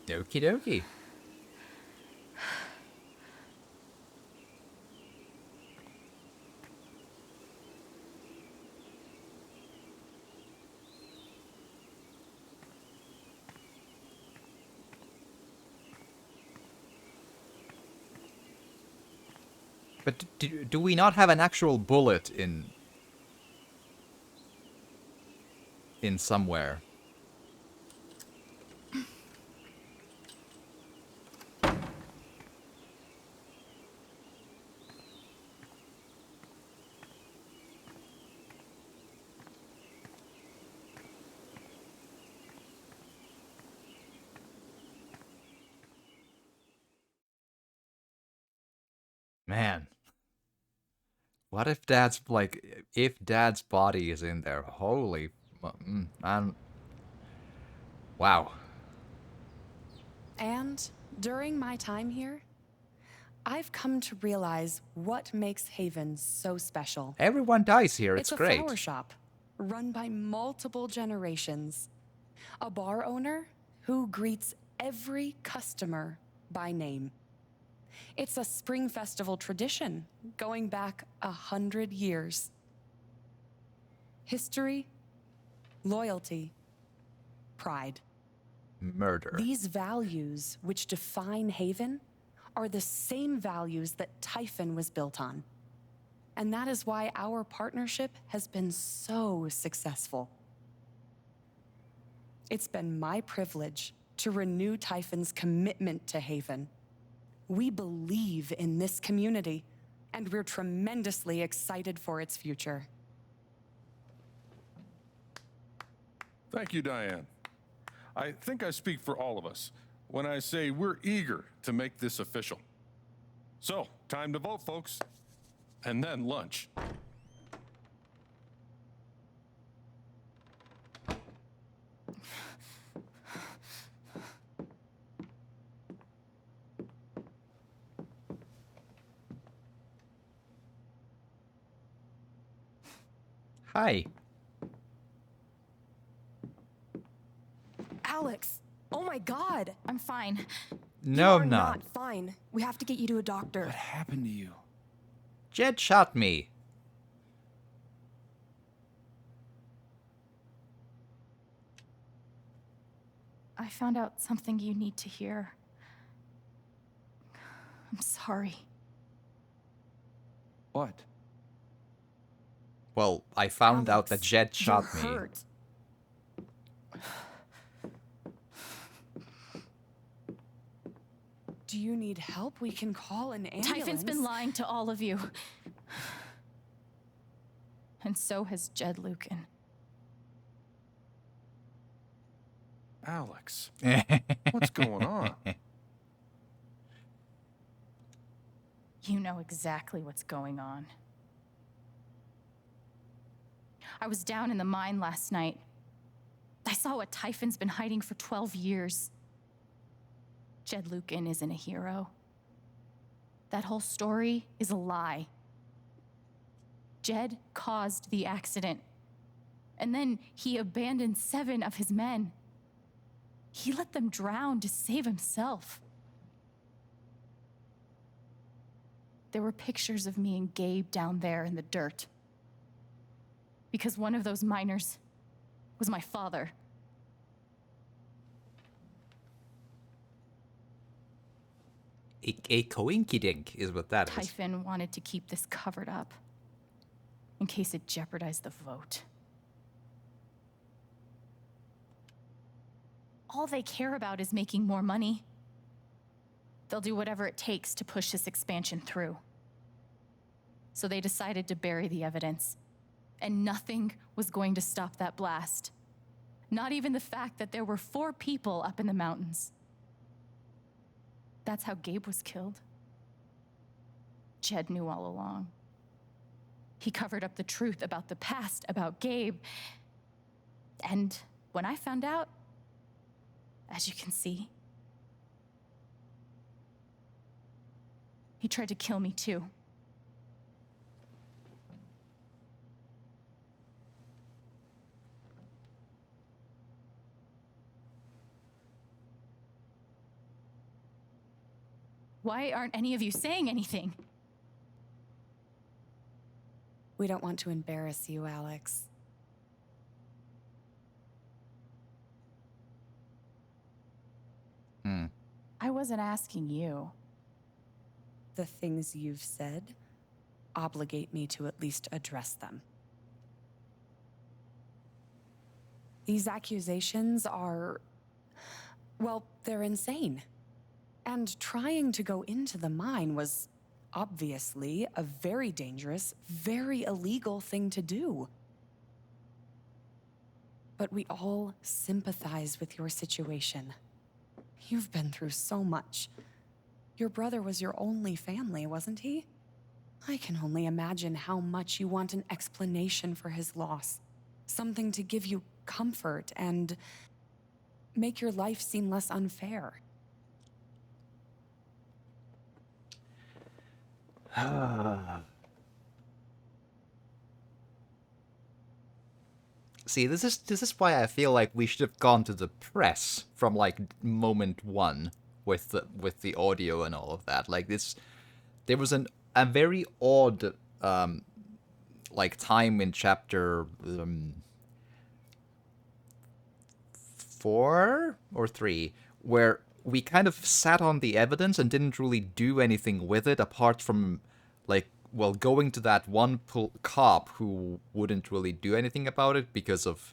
Okie dokie. But do we not have an actual bullet in somewhere? Man. What if Dad's, like, if Dad's body is in there? Holy... Wow. And during my time here, I've come to realize what makes Haven so special. Everyone dies here, it's great. It's a flower shop, run by multiple generations. A bar owner who greets every customer by name. It's a spring festival tradition going back 100 years. History, loyalty, pride. Murder. These values which define Haven are the same values that Typhon was built on. And that is why our partnership has been so successful. It's been my privilege to renew Typhon's commitment to Haven. We believe in this community, and we're tremendously excited for its future. Thank you, Diane. I think I speak for all of us when I say we're eager to make this official. So, time to vote, folks. And then lunch. Hi. Alex! Oh my god! I'm fine. No, You are I'm not. fine. We have to get you to a doctor. What happened to you? Jed shot me. I found out something you need to hear. I'm sorry. What? Well, I found out that Jed shot me. Hurt. Do you need help? We can call an ambulance. Typhon's been lying to all of you. And so has Jed Lucan. Alex, what's going on? You know exactly what's going on. I was down in the mine last night. I saw what Typhon's been hiding for 12 years. Jed Lucan isn't a hero. That whole story is a lie. Jed caused the accident. And then he abandoned 7 of his men. He let them drown to save himself. There were pictures of me and Gabe down there in the dirt. Because one of those miners was my father. A coinkydink is what that is. Typhon wanted to keep this covered up in case it jeopardized the vote. All they care about is making more money. They'll do whatever it takes to push this expansion through. So they decided to bury the evidence. And nothing was going to stop that blast. Not even the fact that there were 4 people up in the mountains. That's how Gabe was killed. Jed knew all along. He covered up the truth about the past, about Gabe. And when I found out, as you can see, he tried to kill me too. Why aren't any of you saying anything? We don't want to embarrass you, Alex. I wasn't asking you. The things you've said obligate me to at least address them. These accusations are, well, they're insane. And trying to go into the mine was obviously a very dangerous, very illegal thing to do. But we all sympathize with your situation. You've been through so much. Your brother was your only family, wasn't he? I can only imagine how much you want an explanation for his loss. Something to give you comfort and make your life seem less unfair. See, this is why I feel like we should have gone to the press from like moment one with the audio and all of that. Like this, there was a very odd like time in chapter 4 or 3 where we kind of sat on the evidence and didn't really do anything with it apart from like, well, going to that one cop who wouldn't really do anything about it because of,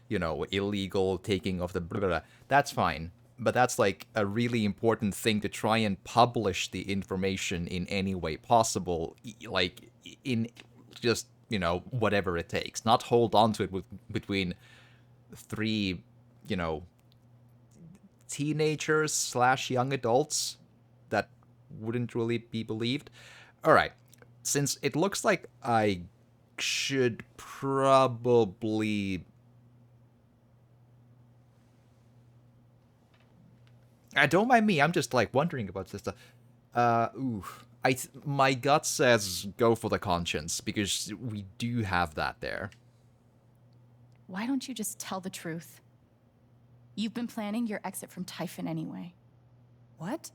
you know, illegal taking of the blah, blah, blah. That's fine. But that's like a really important thing to try and publish the information in any way possible, like in just, you know, whatever it takes. Not hold on to it between 3, you know, teenagers / young adults that wouldn't really be believed. All right. Since it looks like I should probably... don't mind me, I'm just like wondering about this stuff. My gut says go for the conscience, because we do have that there. Why don't you just tell the truth? You've been planning your exit from Typhon anyway. What?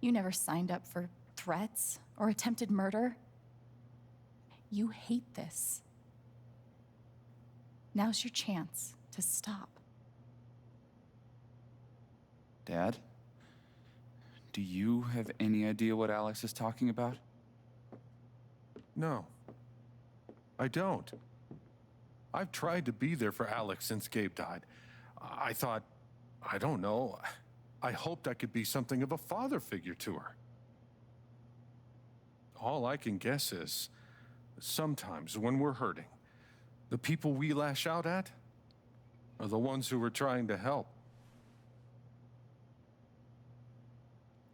You never signed up for threats or attempted murder. You hate this. Now's your chance to stop. Dad? Do you have any idea what Alex is talking about? No. I don't. I've tried to be there for Alex since Gabe died. I thought, I don't know, I hoped I could be something of a father figure to her. All I can guess is, sometimes when we're hurting, the people we lash out at are the ones who we're trying to help.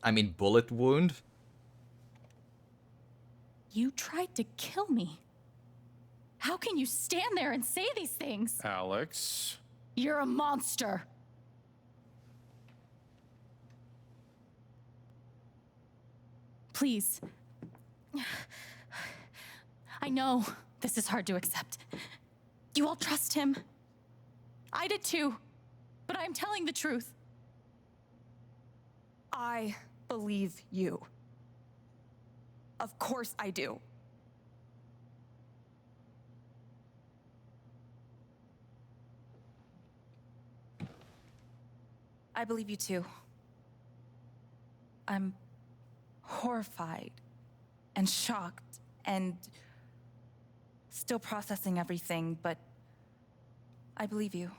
I mean, bullet wound? You tried to kill me. How can you stand there and say these things? Alex... You're a monster. Please. I know this is hard to accept. You all trust him. I did too, but I'm telling the truth. I believe you. Of course I do. I believe you too. I'm horrified and shocked and still processing everything, but I believe you.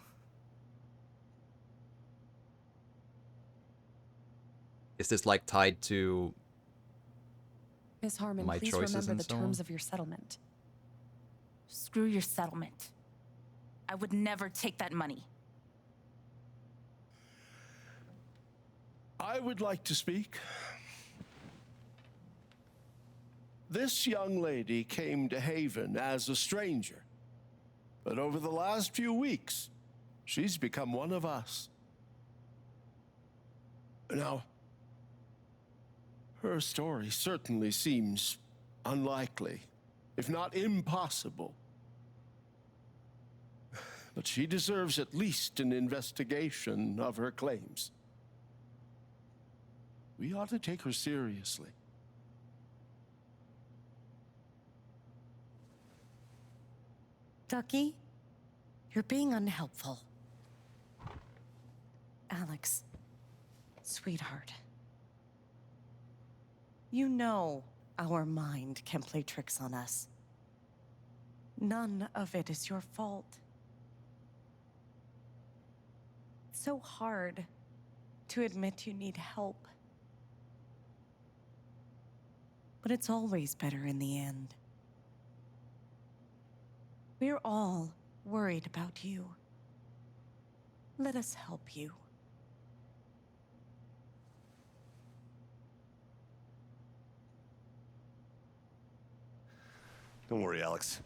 Is this like tied to Miss Harmon, my please choices remember and the so terms on? of your settlement. Screw your settlement. I would never take that money. I would like to speak. This young lady came to Haven as a stranger, but over the last few weeks, she's become one of us. Now, her story certainly seems unlikely, if not impossible. But she deserves at least an investigation of her claims. We ought to take her seriously. Ducky, you're being unhelpful. Alex, sweetheart. You know our mind can play tricks on us. None of it is your fault. It's so hard to admit you need help. But it's always better in the end. We're all worried about you. Let us help you. Don't worry, Alex.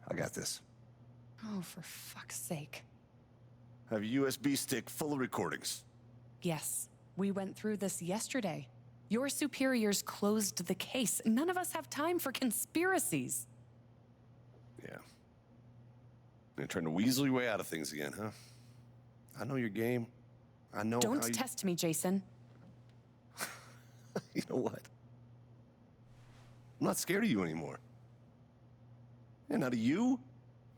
I got this. Oh, for fuck's sake. I have a USB stick full of recordings. Yes, we went through this yesterday. Your superiors closed the case. None of us have time for conspiracies. Yeah. You're trying to weasel your way out of things again, huh? I know your game. I know Don't how you... test me, Jason. You know what? I'm not scared of you anymore. Yeah, not of you,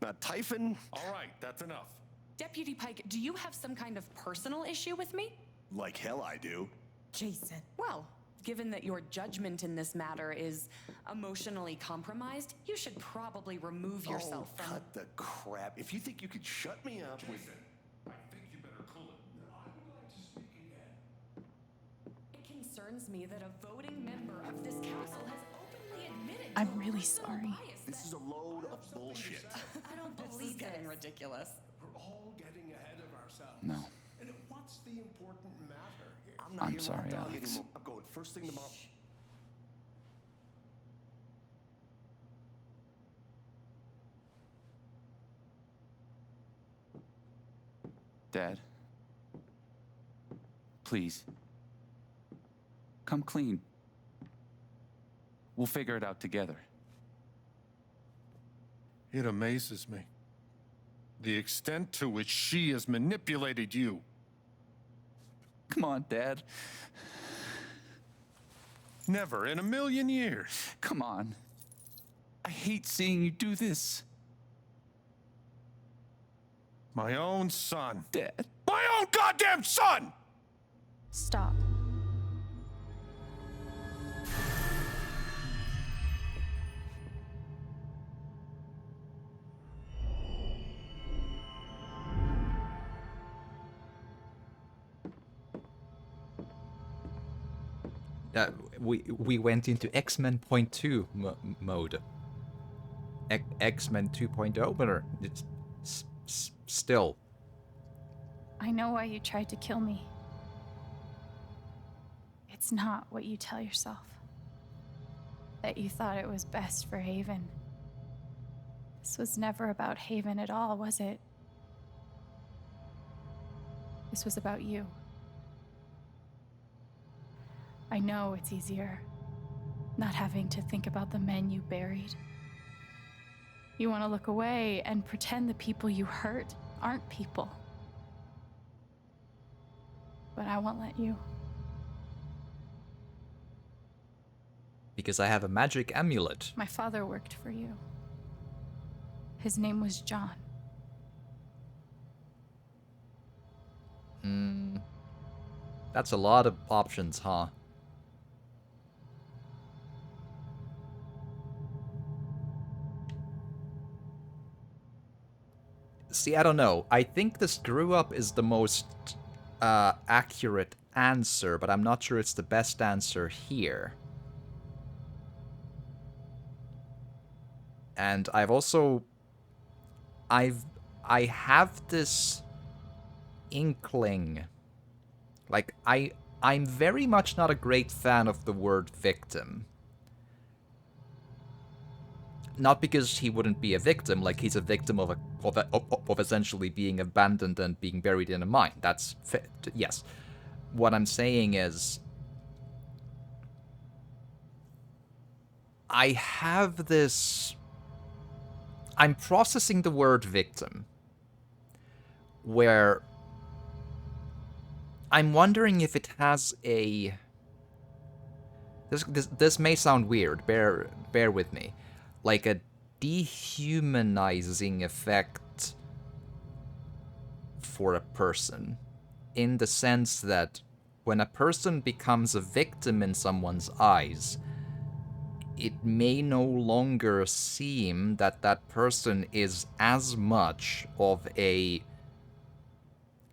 not Typhon. All right, that's enough. Deputy Pike, do you have some kind of personal issue with me? Like hell I do. Jason. Well, given that your judgment in this matter is emotionally compromised, you should probably remove yourself from... Cut the crap. If you think you could shut me up with... I think you better cool it. I would like to speak again. It concerns me that a voting member of this council has openly admitted... I'm really sorry. This is a load of bullshit. I don't believe this is getting ridiculous. We're all getting ahead of ourselves. No. And what's the important matter here? I'm sorry, Alex. I'm going first thing tomorrow. Dad, please, come clean. We'll figure it out together. It amazes me. The extent to which she has manipulated you. Come on, Dad. Never in a million years. Come on. I hate seeing you do this. My own son. Dad. My own goddamn son! Stop. We went into X-Men Point 2 mode. X-Men 2.0, but it's still. I know why you tried to kill me. It's not what you tell yourself. That you thought it was best for Haven. This was never about Haven at all, was it? This was about you. I know it's easier, not having to think about the men you buried. You want to look away and pretend the people you hurt aren't people. But I won't let you. Because I have a magic amulet. My father worked for you. His name was John. That's a lot of options, huh? See, I don't know. I think the screw up is the most accurate answer, but I'm not sure it's the best answer here. And I've also... I have this inkling. Like, I'm very much not a great fan of the word victim. Not because he wouldn't be a victim, like he's a victim of essentially being abandoned and being buried in a mine. That's yes. What I'm saying is, I have this. I'm processing the word victim, where I'm wondering if it has a. This may sound weird. Bear with me. Like a dehumanizing effect for a person, in the sense that when a person becomes a victim in someone's eyes, it may no longer seem that that person is as much of a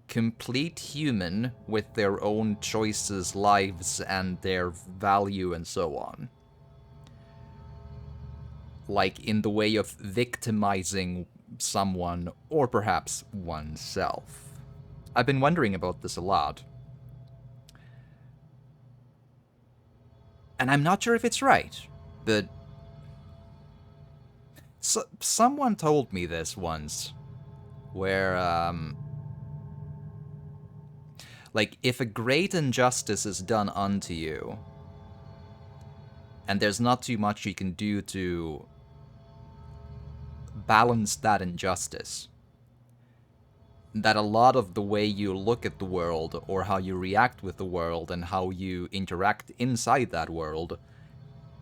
complete human with their own choices, lives, and their value and so on. Like in the way of victimizing someone, or perhaps oneself. I've been wondering about this a lot. And I'm not sure if it's right, but someone told me this once, where, like, if a great injustice is done unto you, and there's not too much you can do to balance that injustice, that a lot of the way you look at the world, or how you react with the world, and how you interact inside that world,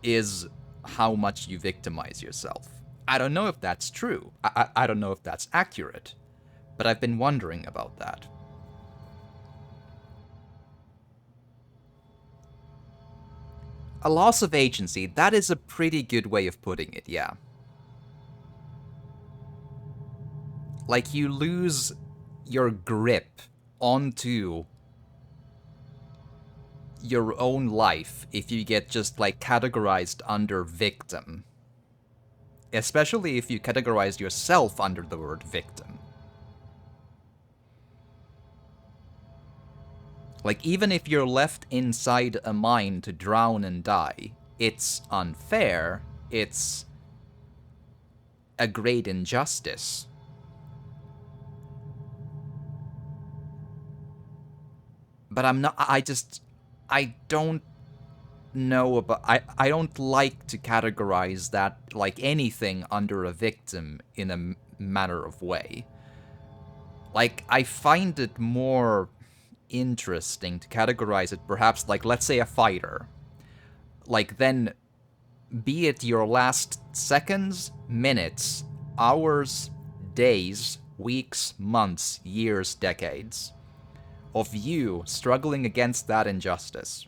is how much you victimize yourself. I don't know if that's true. I don't know if that's accurate, but I've been wondering about that. A loss of agency, that is a pretty good way of putting it, yeah. Like, you lose your grip onto your own life if you get just, like, categorized under victim. Especially if you categorize yourself under the word victim. Like, even if you're left inside a mine to drown and die, it's unfair, it's a great injustice. But I don't know about, I don't like to categorize that, like, anything under a victim in a manner of way. Like, I find it more interesting to categorize it perhaps, like, let's say a fighter. Like, then, be it your last seconds, minutes, hours, days, weeks, months, years, decades, of you struggling against that injustice.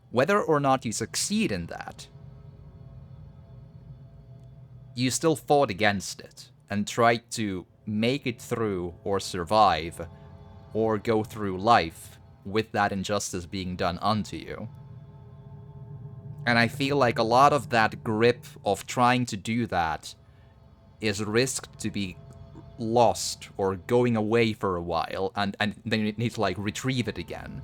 Whether or not you succeed in that, you still fought against it and tried to make it through or survive or go through life with that injustice being done unto you. And I feel like a lot of that grip of trying to do that is risked to be lost or going away for a while, and then you need to, like, retrieve it again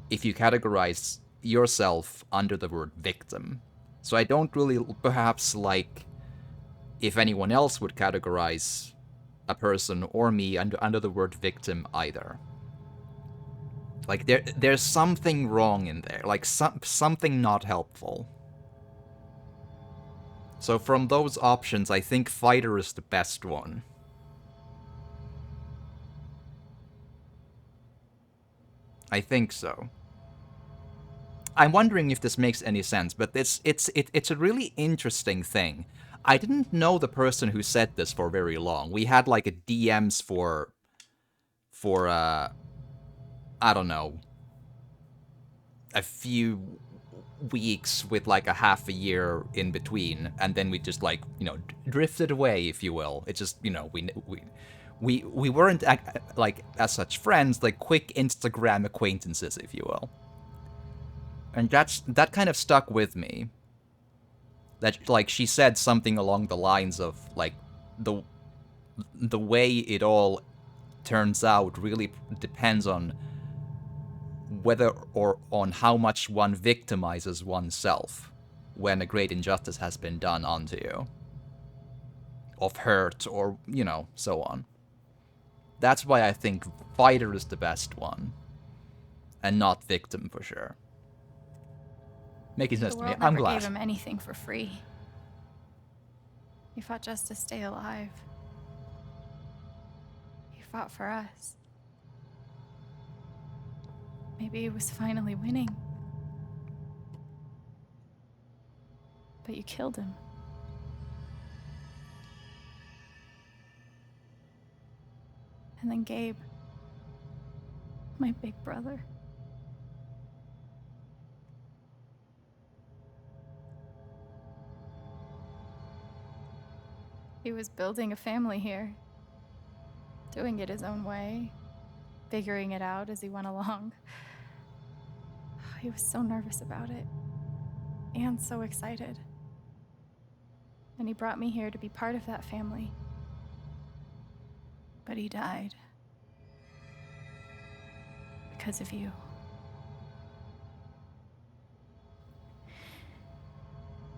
if you categorize yourself under the word victim. So I don't really perhaps like if anyone else would categorize a person or me under the word victim either. Like, there's something wrong in there, like something not helpful. So from those options, I think fighter is the best one. I think so. I'm wondering if this makes any sense, but it's a really interesting thing. I didn't know the person who said this for very long. We had, like, a DMs for I don't know, a few weeks with, like, a half a year in between, and then we just, like, you know, drifted away, if you will. It just, you know, we weren't, like, as such friends, like, quick Instagram acquaintances, if you will. And that kind of stuck with me. That, like, she said something along the lines of, like, the way it all turns out really depends on whether or on how much one victimizes oneself when a great injustice has been done unto you. Of hurt, or, you know, so on. That's why I think fighter is the best one. And not victim, for sure. Making sense to me. I'm glad. The world never gave him anything for free. He fought just to stay alive. He fought for us. Maybe he was finally winning. But you killed him. And then Gabe, my big brother. He was building a family here, doing it his own way, figuring it out as he went along. He was so nervous about it, and so excited. And he brought me here to be part of that family. But he died. Because of you.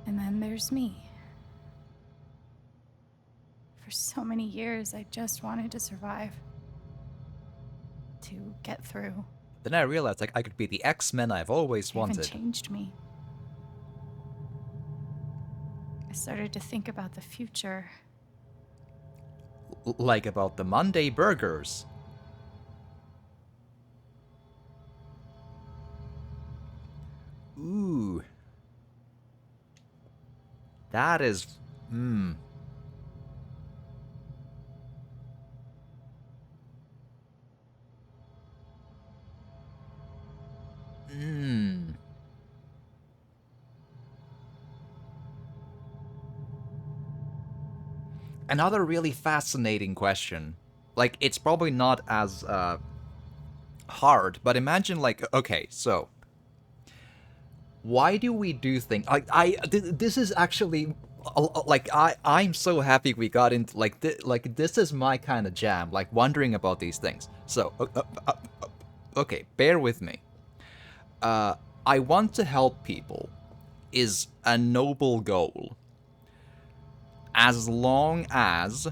And then there's me. For so many years, I just wanted to survive. To get through. Then I realized like I could be the X-Men I've always It even wanted. changed me. I started to think about the future. Like about the Monday burgers. Ooh. That is... Hmm. Another really fascinating question. Like, it's probably not as hard, but imagine, like, okay, so why do we do things? This is actually like I'm so happy we got into like this is my kind of jam, like wondering about these things. So okay, bear with me. I want to help people is a noble goal. As long as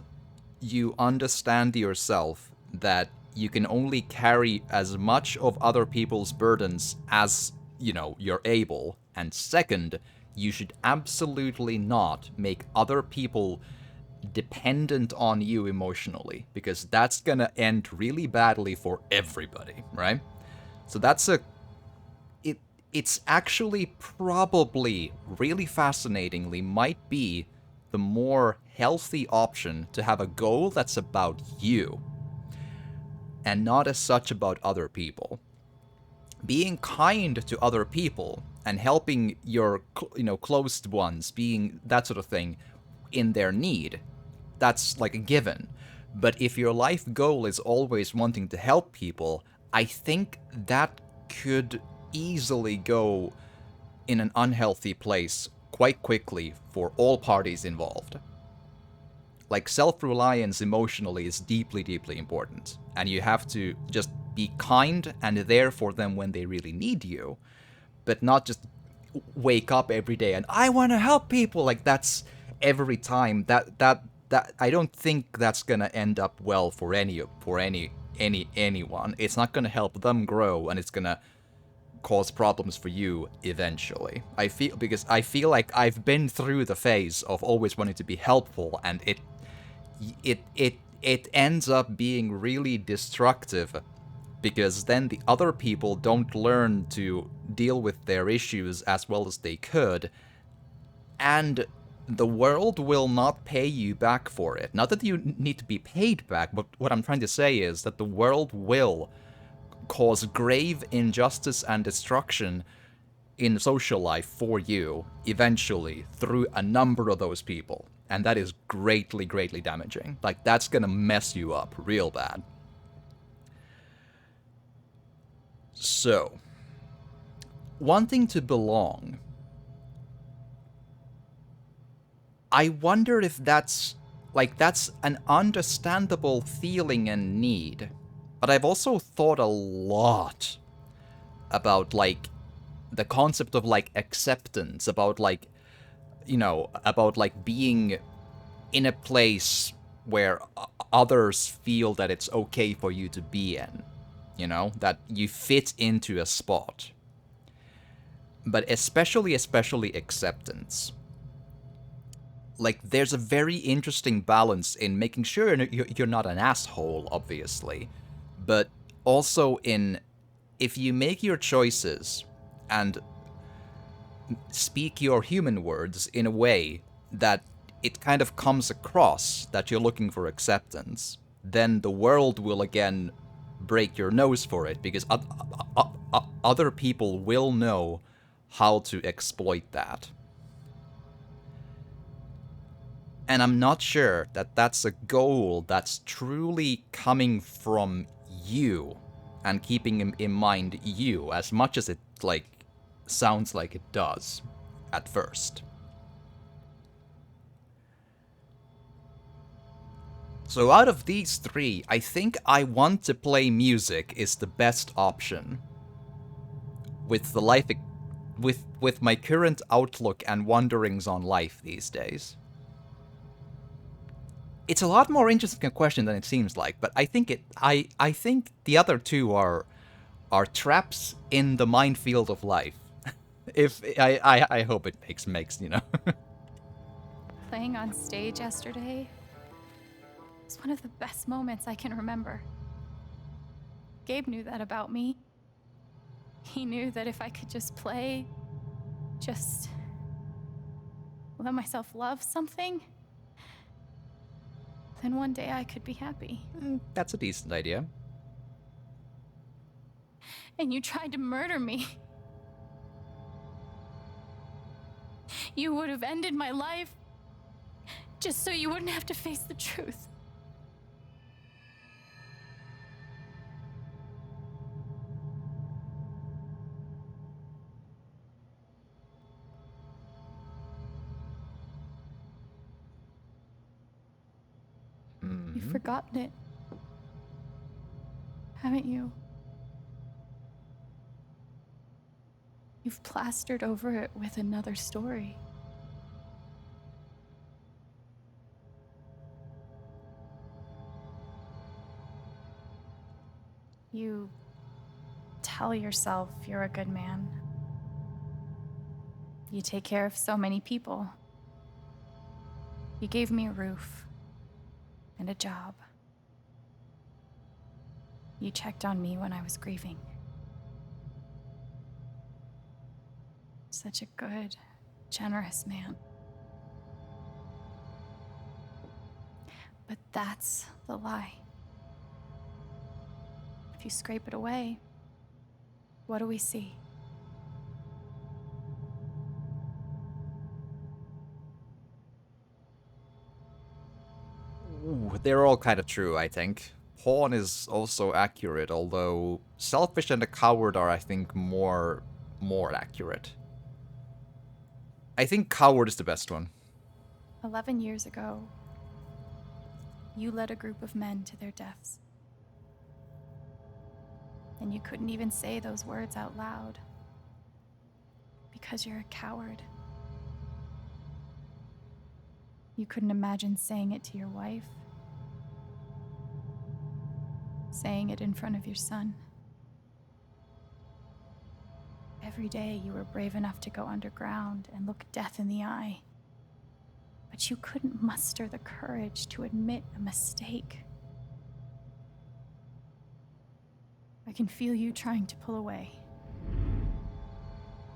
you understand yourself that you can only carry as much of other people's burdens as, you know, you're able. And second, you should absolutely not make other people dependent on you emotionally, because that's gonna end really badly for everybody, right? So that's it's actually probably, really fascinatingly, might be the more healthy option to have a goal that's about you and not as such about other people. Being kind to other people and helping your, you know, closed ones, being that sort of thing in their need, that's like a given. But if your life goal is always wanting to help people, I think that could easily go in an unhealthy place quite quickly for all parties involved. Like, self-reliance emotionally is deeply, deeply important. And you have to just be kind and there for them when they really need you. But not just wake up every day and, I want to help people! Like, that's every time. That I don't think that's gonna end up well for anyone. It's not gonna help them grow, and it's gonna cause problems for you eventually. Because I feel like I've been through the phase of always wanting to be helpful, and it ends up being really destructive, because then the other people don't learn to deal with their issues as well as they could, and the world will not pay you back for it. Not that you need to be paid back, but what I'm trying to say is that the world will cause grave injustice and destruction in social life for you, eventually, through a number of those people. And that is greatly, greatly damaging. Like, that's gonna mess you up real bad. So, wanting to belong. I wonder if that's an understandable feeling and need. But I've also thought a lot about, like, the concept of, like, acceptance, about, like, you know, about, like, being in a place where others feel that it's okay for you to be in, you know, that you fit into a spot. But especially acceptance. Like, there's a very interesting balance in making sure you're not an asshole, obviously. But also in, if you make your choices and speak your human words in a way that it kind of comes across that you're looking for acceptance, then the world will again break your nose for it, because other people will know how to exploit that. And I'm not sure that that's a goal that's truly coming from you and keeping in mind you, as much as it, like, sounds like it does at first. So out of these three, I think I want to play music is the best option. With the life, with my current outlook and wonderings on life these days. It's a lot more interesting a question than it seems like, but I think I think the other two are traps in the minefield of life. If I hope it makes you know. Playing on stage yesterday was one of the best moments I can remember. Gabe knew that about me. He knew that if I could just play, just let myself love something, then one day I could be happy. That's a decent idea. And you tried to murder me. You would have ended my life just so you wouldn't have to face the truth. You've forgotten it, haven't you? You've plastered over it with another story. You tell yourself you're a good man. You take care of so many people. You gave me a roof and a job. You checked on me when I was grieving. Such a good, generous man. But that's the lie. If you scrape it away, what do we see? Ooh, they're all kind of true, I think. Pawn is also accurate, although selfish and a coward are, I think, more accurate. I think coward is the best one. 11 years ago, you led a group of men to their deaths. And you couldn't even say those words out loud because you're a coward. You couldn't imagine saying it to your wife, saying it in front of your son. Every day you were brave enough to go underground and look death in the eye, but you couldn't muster the courage to admit a mistake. I can feel you trying to pull away.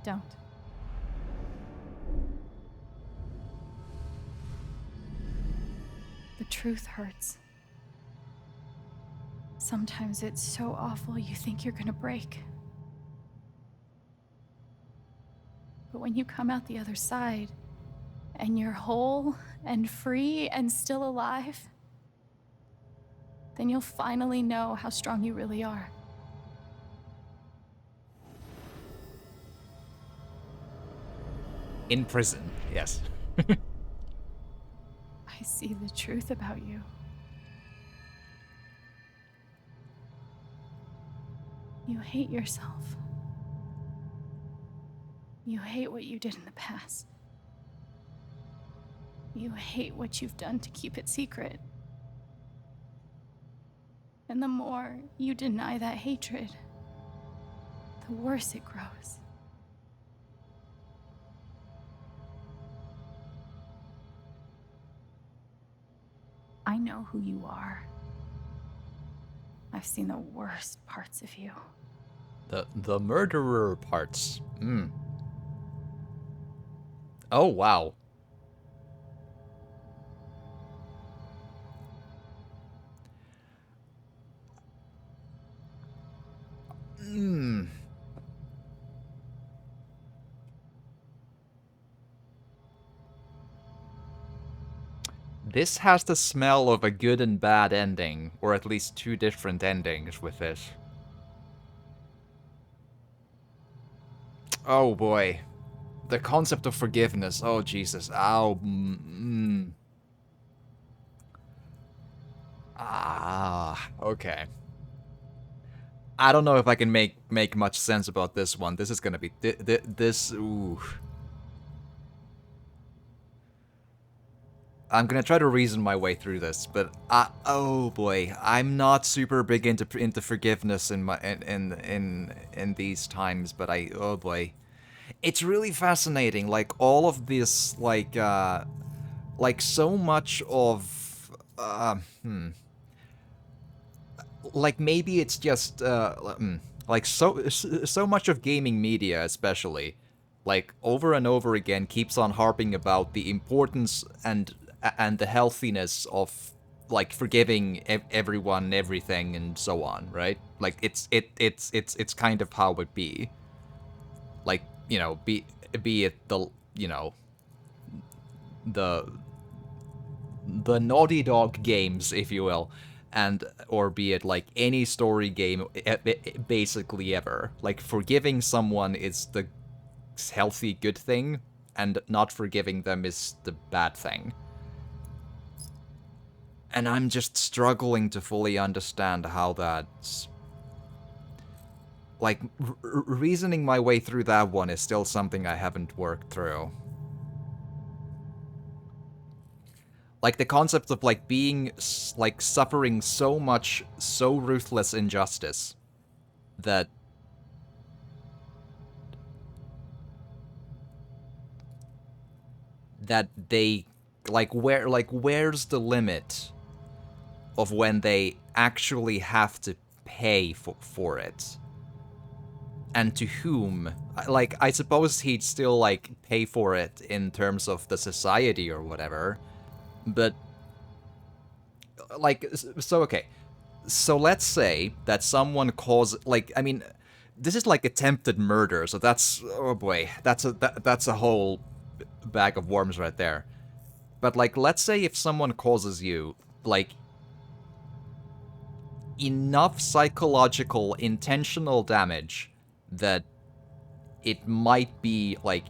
Don't. The truth hurts. Sometimes it's so awful you think you're gonna break. But when you come out the other side, and you're whole and free and still alive, then you'll finally know how strong you really are. In prison, yes. I see the truth about you. You hate yourself. You hate what you did in the past. You hate what you've done to keep it secret. And the more you deny that hatred, the worse it grows. I know who you are. I've seen the worst parts of you. The murderer parts. Oh, wow. This has the smell of a good and bad ending, or at least two different endings with this. Oh boy. The concept of forgiveness. Oh Jesus. Ow. Okay. I don't know if I can make much sense about this one. This is gonna be ooh. I'm gonna try to reason my way through this, but oh boy, I'm not super big into forgiveness in these times. But oh boy, it's really fascinating. Like all of this, like so much of like maybe it's just like so much of gaming media, especially, like over and over again, keeps on harping about the importance and the healthiness of like forgiving everyone, everything, and so on, right? Like it's kind of how it be. Like, you know, be it the, you know, the Naughty Dog games, if you will, and or be it like any story game basically ever. Like forgiving someone is the healthy good thing, and not forgiving them is the bad thing. And I'm just struggling to fully understand how that's... Like, reasoning my way through that one is still something I haven't worked through. Like, the concept of, like, being, like, suffering so much, so ruthless injustice that... that they... where's the limit of when they actually have to pay for it? And to whom? Like, I suppose he'd still, like, pay for it in terms of the society or whatever. But, like, so, okay. So let's say that someone like, I mean, this is like attempted murder, so that's, oh boy, that's a whole bag of worms right there. But, like, let's say if someone causes you, like, enough psychological, intentional damage that it might be, like,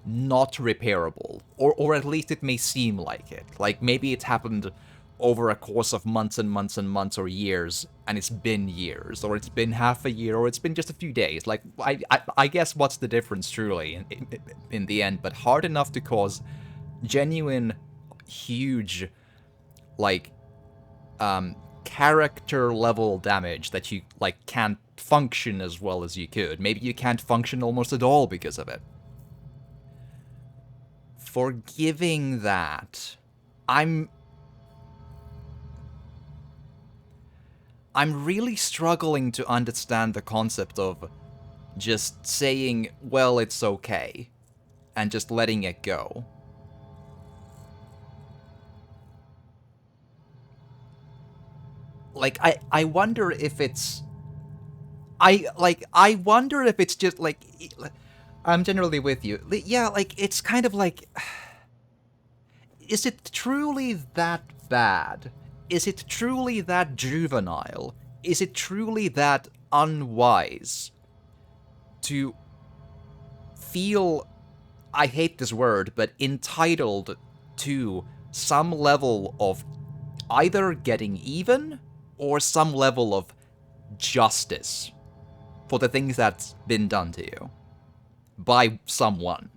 not repairable. Or at least it may seem like it. Like, maybe it happened over a course of months and months and months or years, and it's been years, or it's been half a year, or it's been just a few days. Like, I guess what's the difference, truly, in the end, but hard enough to cause genuine, huge, like, character-level damage that you, like, can't function as well as you could. Maybe you can't function almost at all because of it. Forgiving that, I'm really struggling to understand the concept of just saying, well, it's okay, and just letting it go. Like, I wonder if it's... I wonder if it's just, like... I'm generally with you. Yeah, like, it's kind of like... Is it truly that bad? Is it truly that juvenile? Is it truly that unwise to feel, I hate this word, but entitled to some level of either getting even or some level of justice for the things that's been done to you by someone?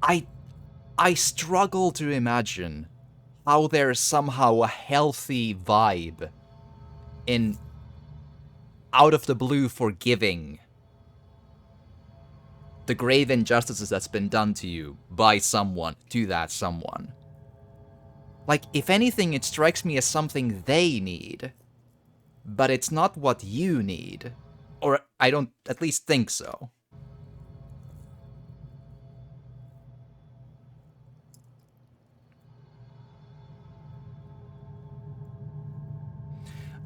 I struggle to imagine how there's somehow a healthy vibe in out of the blue forgiving the grave injustices that's been done to you by someone, to that someone. Like, if anything, it strikes me as something they need, but it's not what you need. Or I don't at least think so.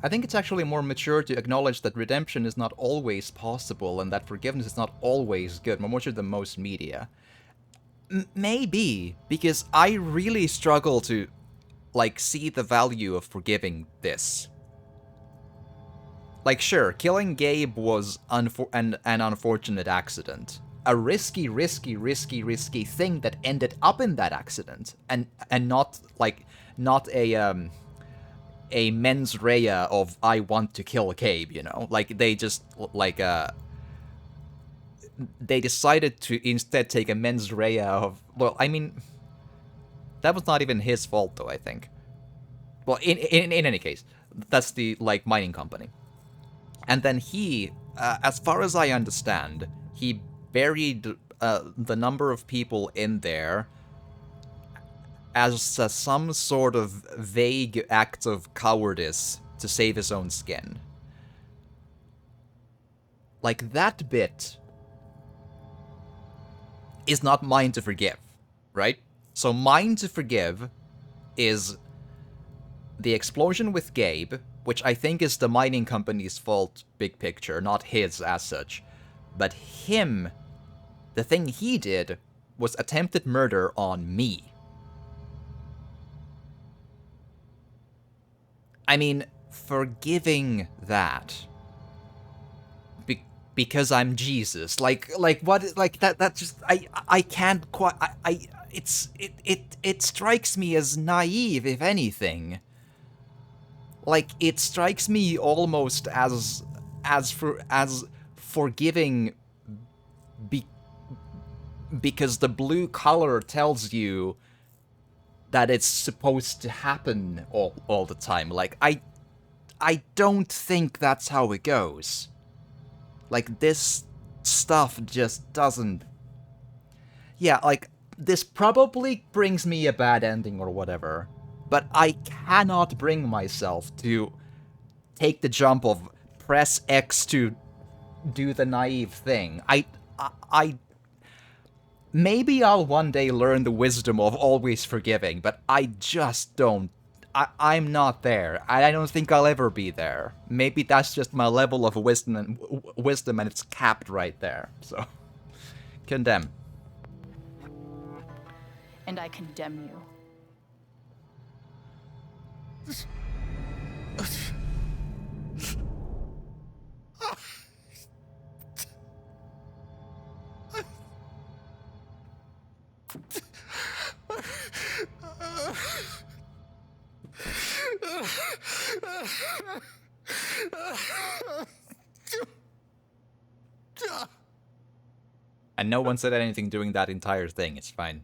I think it's actually more mature to acknowledge that redemption is not always possible and that forgiveness is not always good, more mature than most media. Maybe, because I really struggle to, like, see the value of forgiving this. Like, sure, killing Gabe was an unfortunate accident. A risky thing that ended up in that accident. And not, like, not a mens rea of, I want to kill Gabe, you know? Like, they just, like, they decided to instead take a mens rea of... Well, I mean... That was not even his fault, though, I think. Well, in any case, that's the, like, mining company. And then he, as far as I understand, he buried the number of people in there as some sort of vague act of cowardice to save his own skin. Like, that bit is not mine to forgive, right? So mine to forgive is the explosion with Gabe, which I think is the mining company's fault, big picture, not his as such. But him, the thing he did was attempted murder on me. I mean, forgiving that because I'm Jesus, like what, like that just I can't quite it strikes me as naive, if anything. Like, it strikes me almost as forgiving because the blue color tells you that it's supposed to happen all the time. Like, I don't think that's how it goes. Like, this stuff just doesn't... Yeah, like, this probably brings me a bad ending or whatever, but I cannot bring myself to take the jump of press X to do the naive thing. I maybe I'll one day learn the wisdom of always forgiving, but I just don't. I'm not there. I don't think I'll ever be there. Maybe that's just my level of wisdom and it's capped right there. So, condemn. And I condemn you. And no one said anything during that entire thing. It's fine.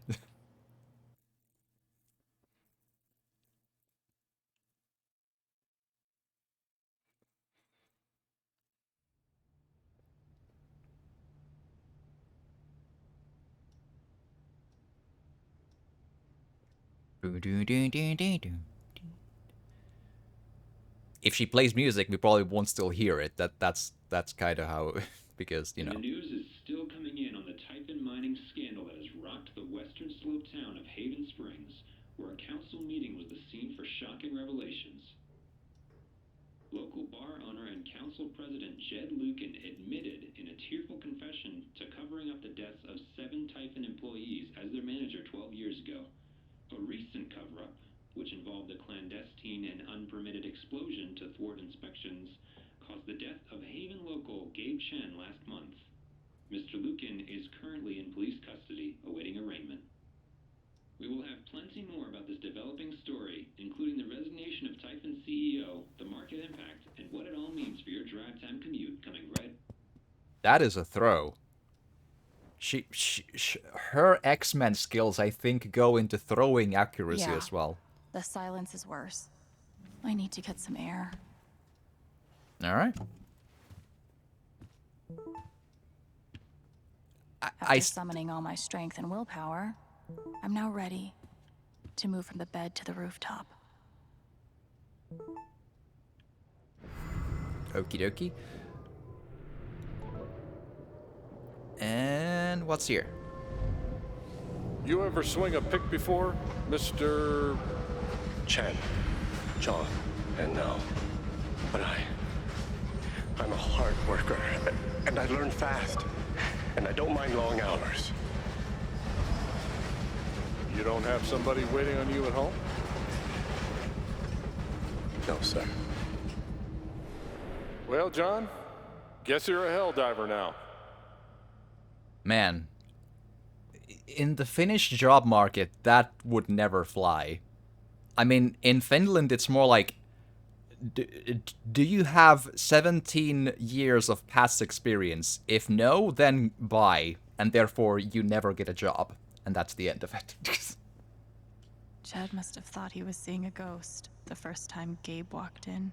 If she plays music, we probably won't still hear it. That's kind of how, because, you know. The news is still coming in on the Typhon mining scandal that has rocked the western slope town of Haven Springs, where a council meeting was the scene for shocking revelations. Local bar owner and council president Jed Lucan admitted in a tearful confession to covering up the deaths of 7 Typhon employees as their manager 12 years ago. A recent cover-up, which involved a clandestine and unpermitted explosion to thwart inspections, caused the death of Haven local Gabe Chen last month. Mr. Lucan is currently in police custody, awaiting arraignment. We will have plenty more about this developing story, including the resignation of Typhon CEO, the market impact, and what it all means for your drive time commute coming right. That is a throw. Her X-Men skills, I think, go into throwing accuracy as well. The silence is worse. I need to get some air. All right. After summoning all my strength and willpower, I'm now ready to move from the bed to the rooftop. Okie dokie. And what's here? You ever swing a pick before, Mr. Chen, John, and no. But I'm a hard worker, and I learn fast, and I don't mind long hours. You don't have somebody waiting on you at home? No, sir. Well, John, guess you're a hell diver now. Man, in the Finnish job market, that would never fly. I mean, in Finland, it's more like do you have 17 years of past experience? If no, then bye, and therefore you never get a job, and that's the end of it. Chad must have thought he was seeing a ghost the first time Gabe walked in.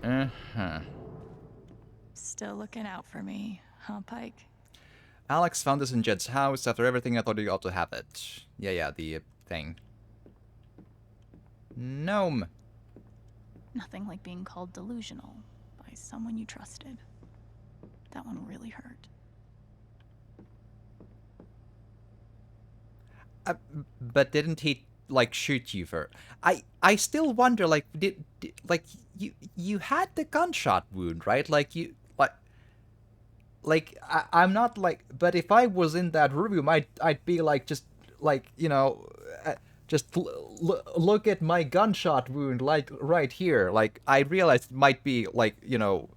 Uh-huh. Still looking out for me, huh, Pike? Alex found this in Jed's house. After everything, I thought you ought to have it. Yeah, the thing. Gnome. Nothing like being called delusional by someone you trusted. That one really hurt. But didn't he, like, shoot you for... I still wonder, like, did like, you had the gunshot wound, right? Like, you... Like, I'm not, like... But if I was in that room, I'd be, like, just, like, you know... just look at my gunshot wound, like, right here. Like, I realized it might be, like, you know...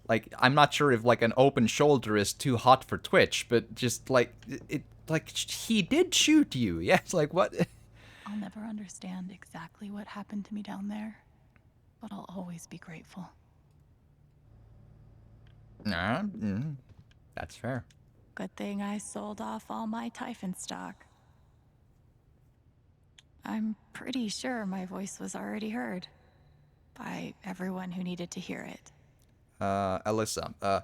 Like, I'm not sure if, like, an open shoulder is too hot for Twitch, but just, like, it... Like, he did shoot you. Yes, like, what? I'll never understand exactly what happened to me down there, but I'll always be grateful. That's fair. Good thing I sold off all my Typhon stock. I'm pretty sure my voice was already heard by everyone who needed to hear it. Alyssa,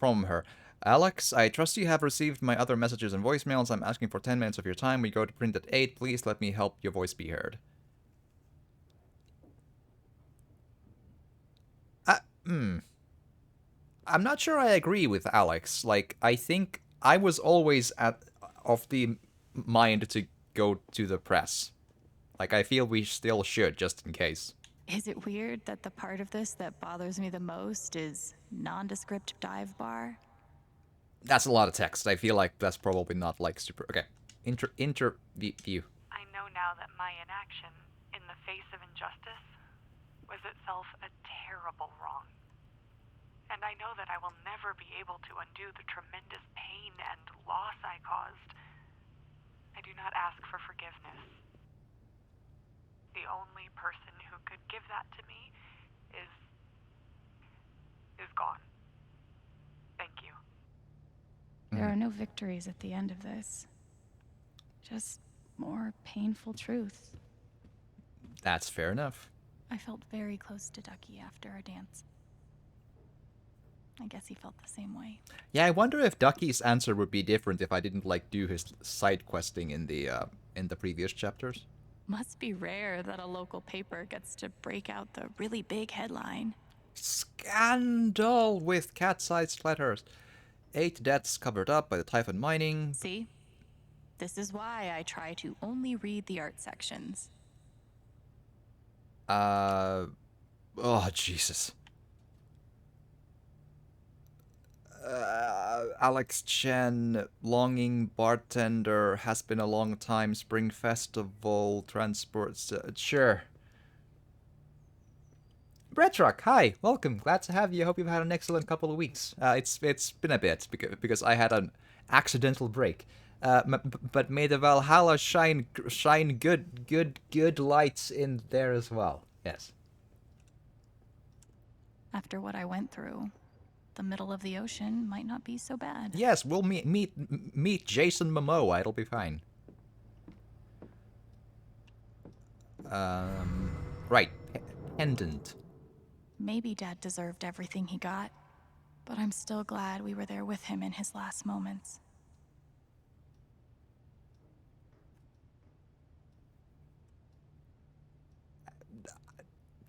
from her. Alex, I trust you have received my other messages and voicemails. I'm asking for 10 minutes of your time. We go to print at 8. Please let me help your voice be heard. I'm not sure I agree with Alex. Like, I think I was always of the mind to go to the press. Like, I feel we still should, just in case. Is it weird that the part of this that bothers me the most is nondescript dive bar? That's a lot of text. I feel like that's probably not, like, super... Okay. View. I know now that my inaction, in the face of injustice, was itself a terrible wrong. And I know that I will never be able to undo the tremendous pain and loss I caused. I do not ask for forgiveness. The only person who could give that to me is gone. Thank you. There are no victories at the end of this. Just more painful truths. That's fair enough. I felt very close to Ducky after our dance. I guess he felt the same way. Yeah, I wonder if Ducky's answer would be different if I didn't, like, do his side questing in the previous chapters. Must be rare that a local paper gets to break out the really big headline. Scandal with cat-sized letters. 8 deaths covered up by the Typhon mining. See? This is why I try to only read the art sections. Oh, Jesus. Alex Chen, longing bartender, has been a long time, Spring Festival, transports, sure. Bretrock, hi, welcome, glad to have you, hope you've had an excellent couple of weeks. It's been a bit, because I had an accidental break. But may the Valhalla shine good lights in there as well, yes. After what I went through, the middle of the ocean might not be so bad. Yes, we'll meet Jason Momoa, it'll be fine. Right, pendant. Maybe Dad deserved everything he got, but I'm still glad we were there with him in his last moments.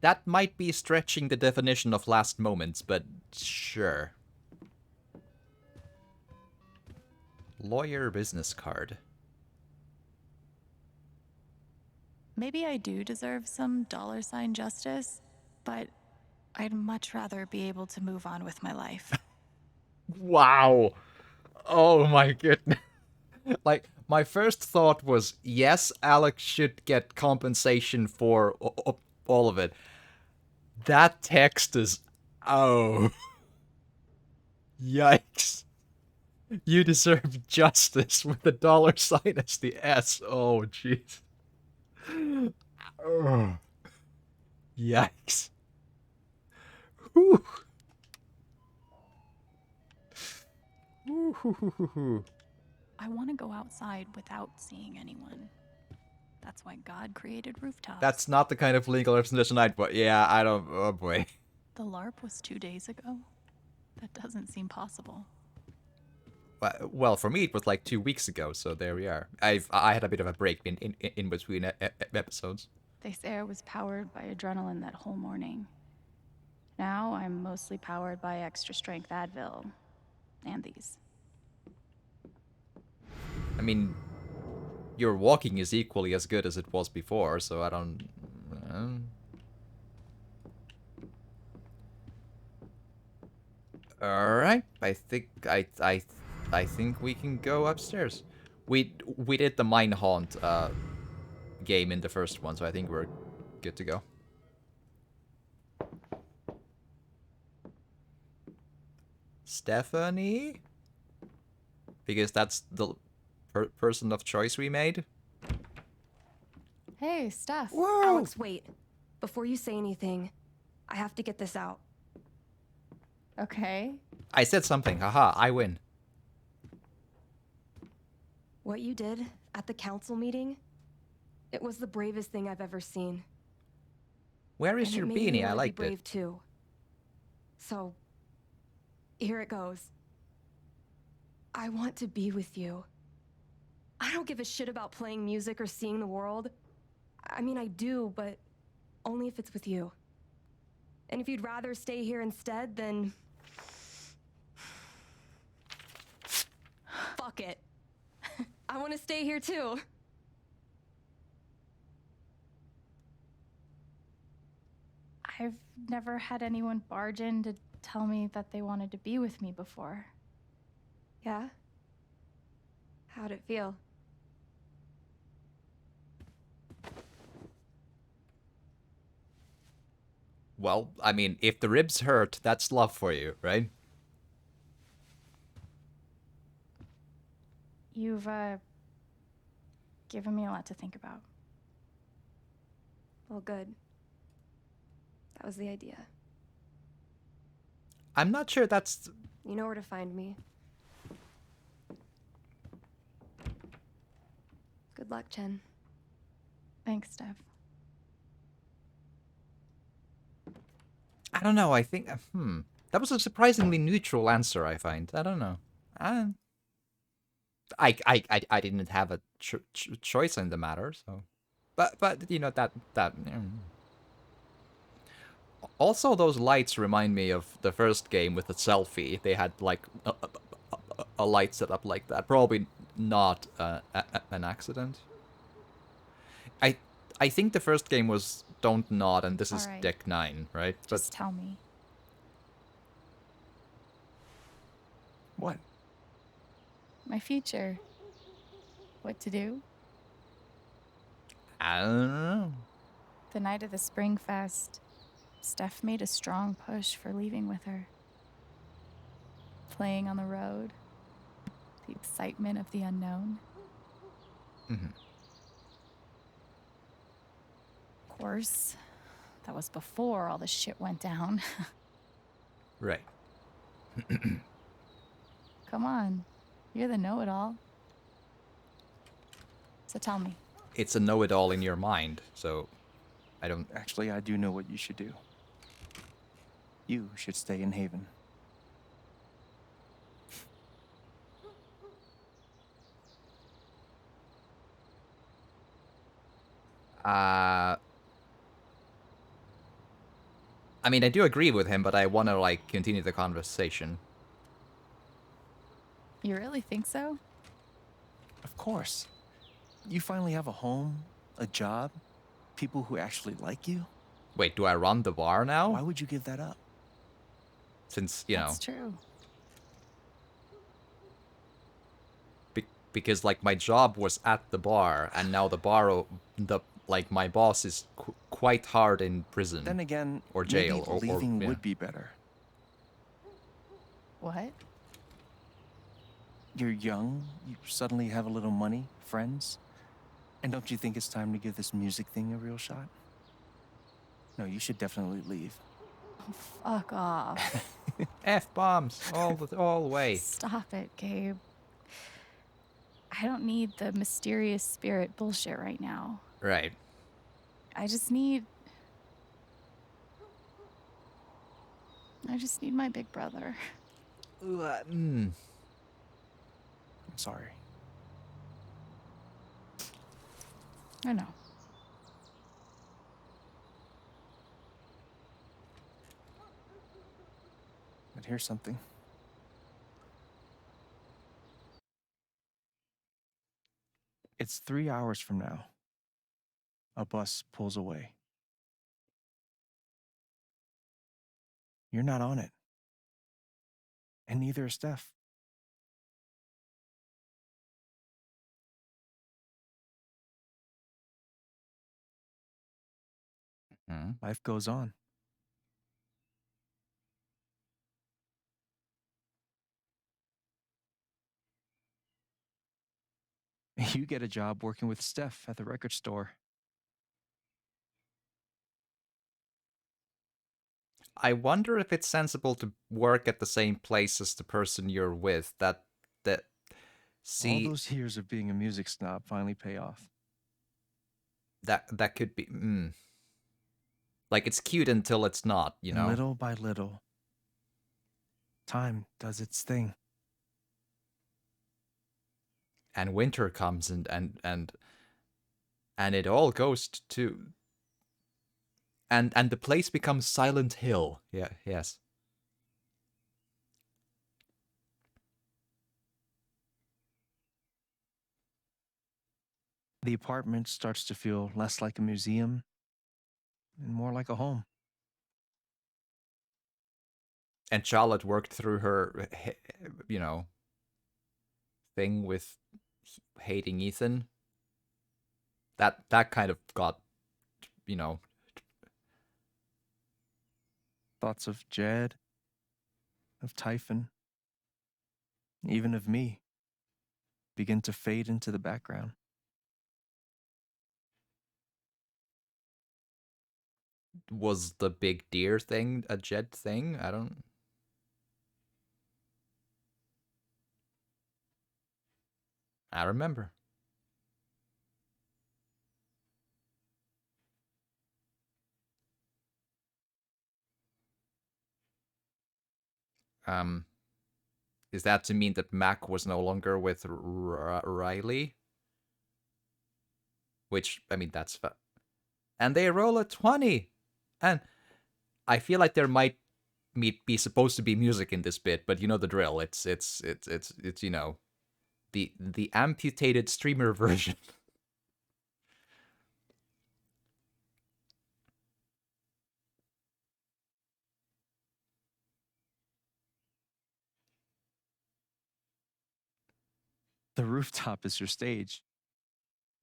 That might be stretching the definition of last moments, but sure. Lawyer business card. Maybe I do deserve some $ justice, but I'd much rather be able to move on with my life. Wow. Oh my goodness. Like, my first thought was, yes, Alex should get compensation for all of it. That text is... Oh. Yikes. You deserve justice with the $ as the S. Oh, jeez. Ugh. Yikes. Whew. I want to go outside without seeing anyone. That's why God created rooftops. That's not the kind of legal representation I'd put. Yeah, I don't. Oh boy. The LARP was 2 days ago. That doesn't seem possible. Well, for me it was like 2 weeks ago, so there we are. I had a bit of a break in between episodes. They say I was powered by adrenaline that whole morning. Now I'm mostly powered by extra strength Advil. And these. I mean, your walking is equally as good as it was before, so I don't... Alright, I think we can go upstairs. We did the Mine Haunt game in the first one, so I think we're good to go. Stephanie? Because that's the person of choice we made. Hey, Steph. Whoa! Alex, wait. Before you say anything, I have to get this out. Okay. I said something. Haha, I win. What you did at the council meeting, it was the bravest thing I've ever seen. Where is And your it made me beanie? I wanna liked be brave it. too. So, here it goes. I want to be with you. I don't give a shit about playing music or seeing the world. I mean, I do, but only if it's with you. And if you'd rather stay here instead, then... fuck it. I want to stay here too. I've never had anyone barge in to tell me that they wanted to be with me before. Yeah? How'd it feel? Well, I mean, if the ribs hurt, that's love for you, right? You've, given me a lot to think about. Well, good. That was the idea. I'm not sure that's... You know where to find me. Good luck, Chen. Thanks, Steph. I don't know, I think... That was a surprisingly neutral answer, I find. I don't know. I didn't have a choice in the matter, so... But you know, that... Also, those lights remind me of the first game with the selfie. They had, like, a light set up like that. Probably not an accident. I think the first game was Don't Nod, and this is Alright. Deck 9, right? Just tell me. What? My future. What to do? I don't know. The night of the Spring Fest, Steph made a strong push for leaving with her. Playing on the road. The excitement of the unknown. Mm-hmm. Of course, that was before all the shit went down. Right. Come on. You're the know-it-all. So tell me. It's a know-it-all in your mind, so I don't... Actually, I do know what you should do. You should stay in Haven. I mean, I do agree with him, but I want to, like, continue the conversation. You really think so? Of course. You finally have a home, a job, people who actually like you. Wait, do I run the bar now? Why would you give that up? Since, you know... That's true. Because, like, my job was at the bar, and now the bar... Like, my boss is quite hard in prison. Then again, or jail, maybe leaving yeah. would be better. What? You're young, you suddenly have a little money, friends. And don't you think it's time to give this music thing a real shot? No, you should definitely leave. Fuck off. F-bombs all the way. Stop it, Gabe. I don't need the mysterious spirit bullshit right now. Right. I just need my big brother. I'm sorry. I know. But here's something. It's 3 hours from now. A bus pulls away. You're not on it. And neither is Steph. Life goes on. You get a job working with Steph at the record store. I wonder if it's sensible to work at the same place as the person you're with. All those years of being a music snob finally pay off. That could be. Like, it's cute until it's not, you know? Little by little, time does its thing. And winter comes and it all goes to... And the place becomes Silent Hill. Yeah, yes. The apartment starts to feel less like a museum and more like a home. And Charlotte worked through her, thing with hating Ethan. That kind of got, Thoughts of Jed, of Typhon, even of me, begin to fade into the background. Was the big deer thing a Jed thing? I remember. Is that to mean that Mac was no longer with Riley? Which, I mean, that's... And they roll a 20! And I feel like there might be supposed to be music in this bit, but you know the drill. It's you know, the amputated streamer version. The rooftop is your stage.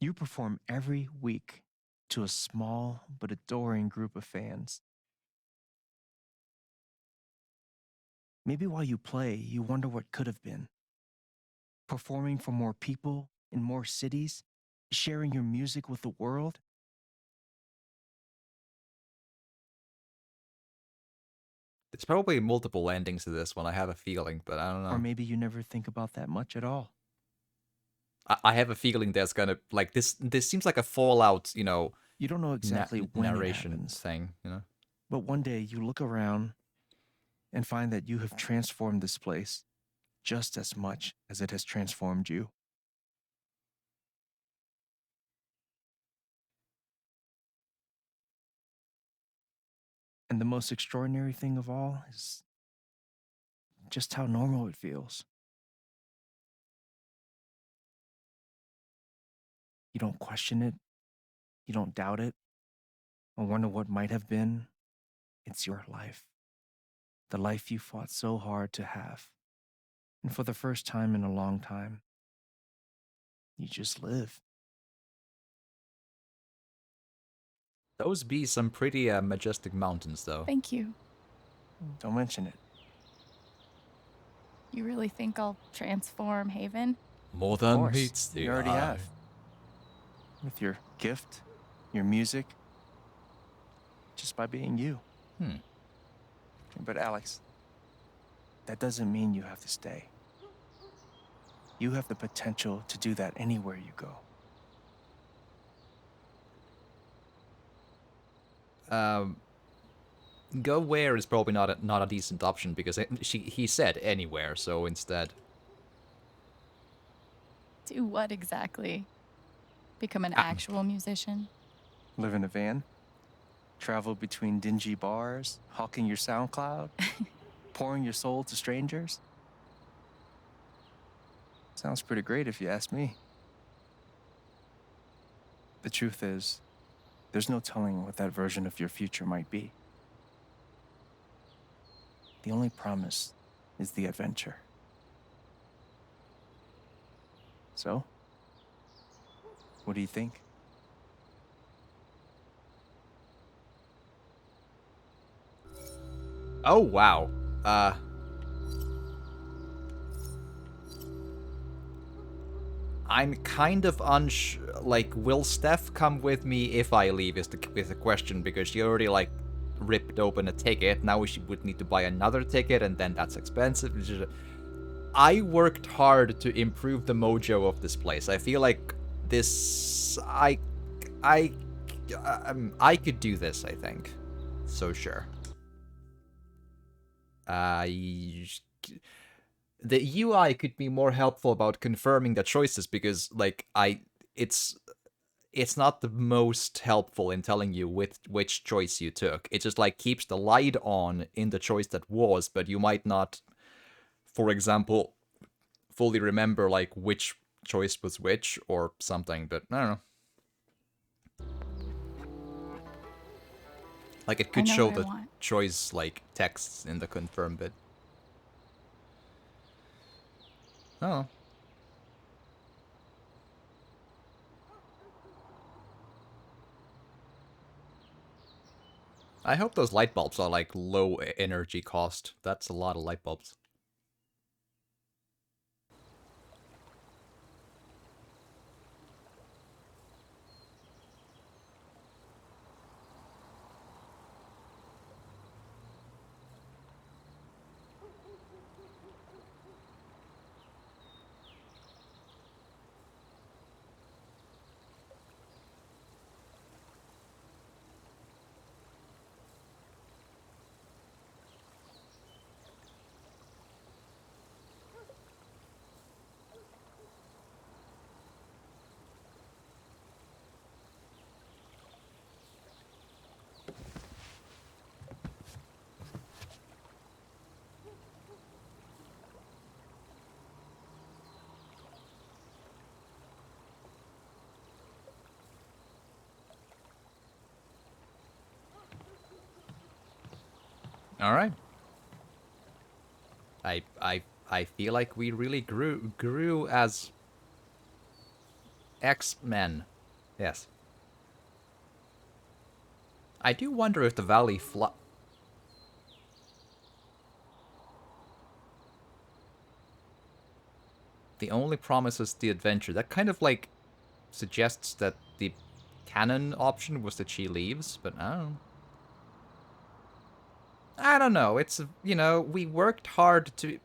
You perform every week to a small but adoring group of fans. Maybe while you play, you wonder what could have been. Performing for more people in more cities, sharing your music with the world. There's probably multiple endings to this one, I have a feeling, but I don't know. Or maybe you never think about that much at all. I have a feeling there's gonna, like, this seems like a Fallout, you know... You don't know exactly when narration it happens. Thing, you know? But one day you look around and find that you have transformed this place just as much as it has transformed you. And the most extraordinary thing of all is just how normal it feels. You don't question it. You don't doubt it. Or wonder what might have been. It's your life. The life you fought so hard to have. And for the first time in a long time, you just live. Those be some pretty majestic mountains, though. Thank you. Don't mention it. You really think I'll transform Haven? More than meets the You already eye. have. with your gift, your music, just by being you. But Alex, that doesn't mean you have to stay. You have the potential to do that anywhere you go. Go where is probably not a decent option because he said anywhere, so instead. Do what exactly? Become an actual musician? Live in a van? Travel between dingy bars? Hawking your SoundCloud? Pouring your soul to strangers? Sounds pretty great if you ask me. The truth is, there's no telling what that version of your future might be. The only promise is the adventure. So, what do you think? Oh, wow. I'm kind of like, will Steph come with me if I leave is the question, because she already, like, ripped open a ticket. Now she would need to buy another ticket, and then that's expensive. I worked hard to improve the mojo of this place. I feel like this... I could do this, I think. So sure. The UI could be more helpful about confirming the choices, because, like, it's not the most helpful in telling you which choice you took. It just, like, keeps the light on in the choice that was, but you might not, for example, fully remember, like, which choice was which or something, but I don't know. Like, it could show the choice, like, texts in the confirm bit. Oh. I hope those light bulbs are, like, low energy cost. That's a lot of light bulbs. All right. I feel like we really grew as X-Men. Yes. I do wonder if the valley the only promise is the adventure. That kind of, like, suggests that the canon option was that she leaves, but I don't know. It's, you know, we worked hard to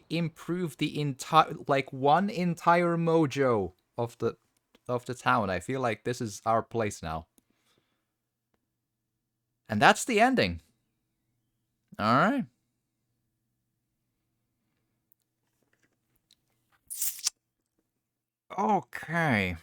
improve the entire, like, one entire mojo of the town. I feel like this is our place now. And that's the ending. All right. Okay.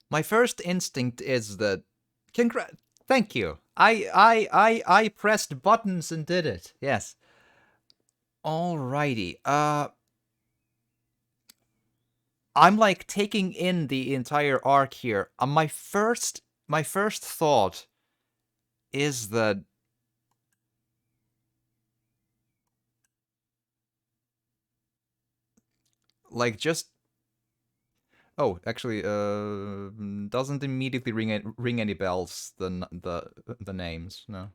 My first instinct is that thank you. I pressed buttons and did it. Yes. Alrighty. I'm, like, taking in the entire arc here. My first thought is that like, just Oh, actually, doesn't immediately ring any bells. The names, no.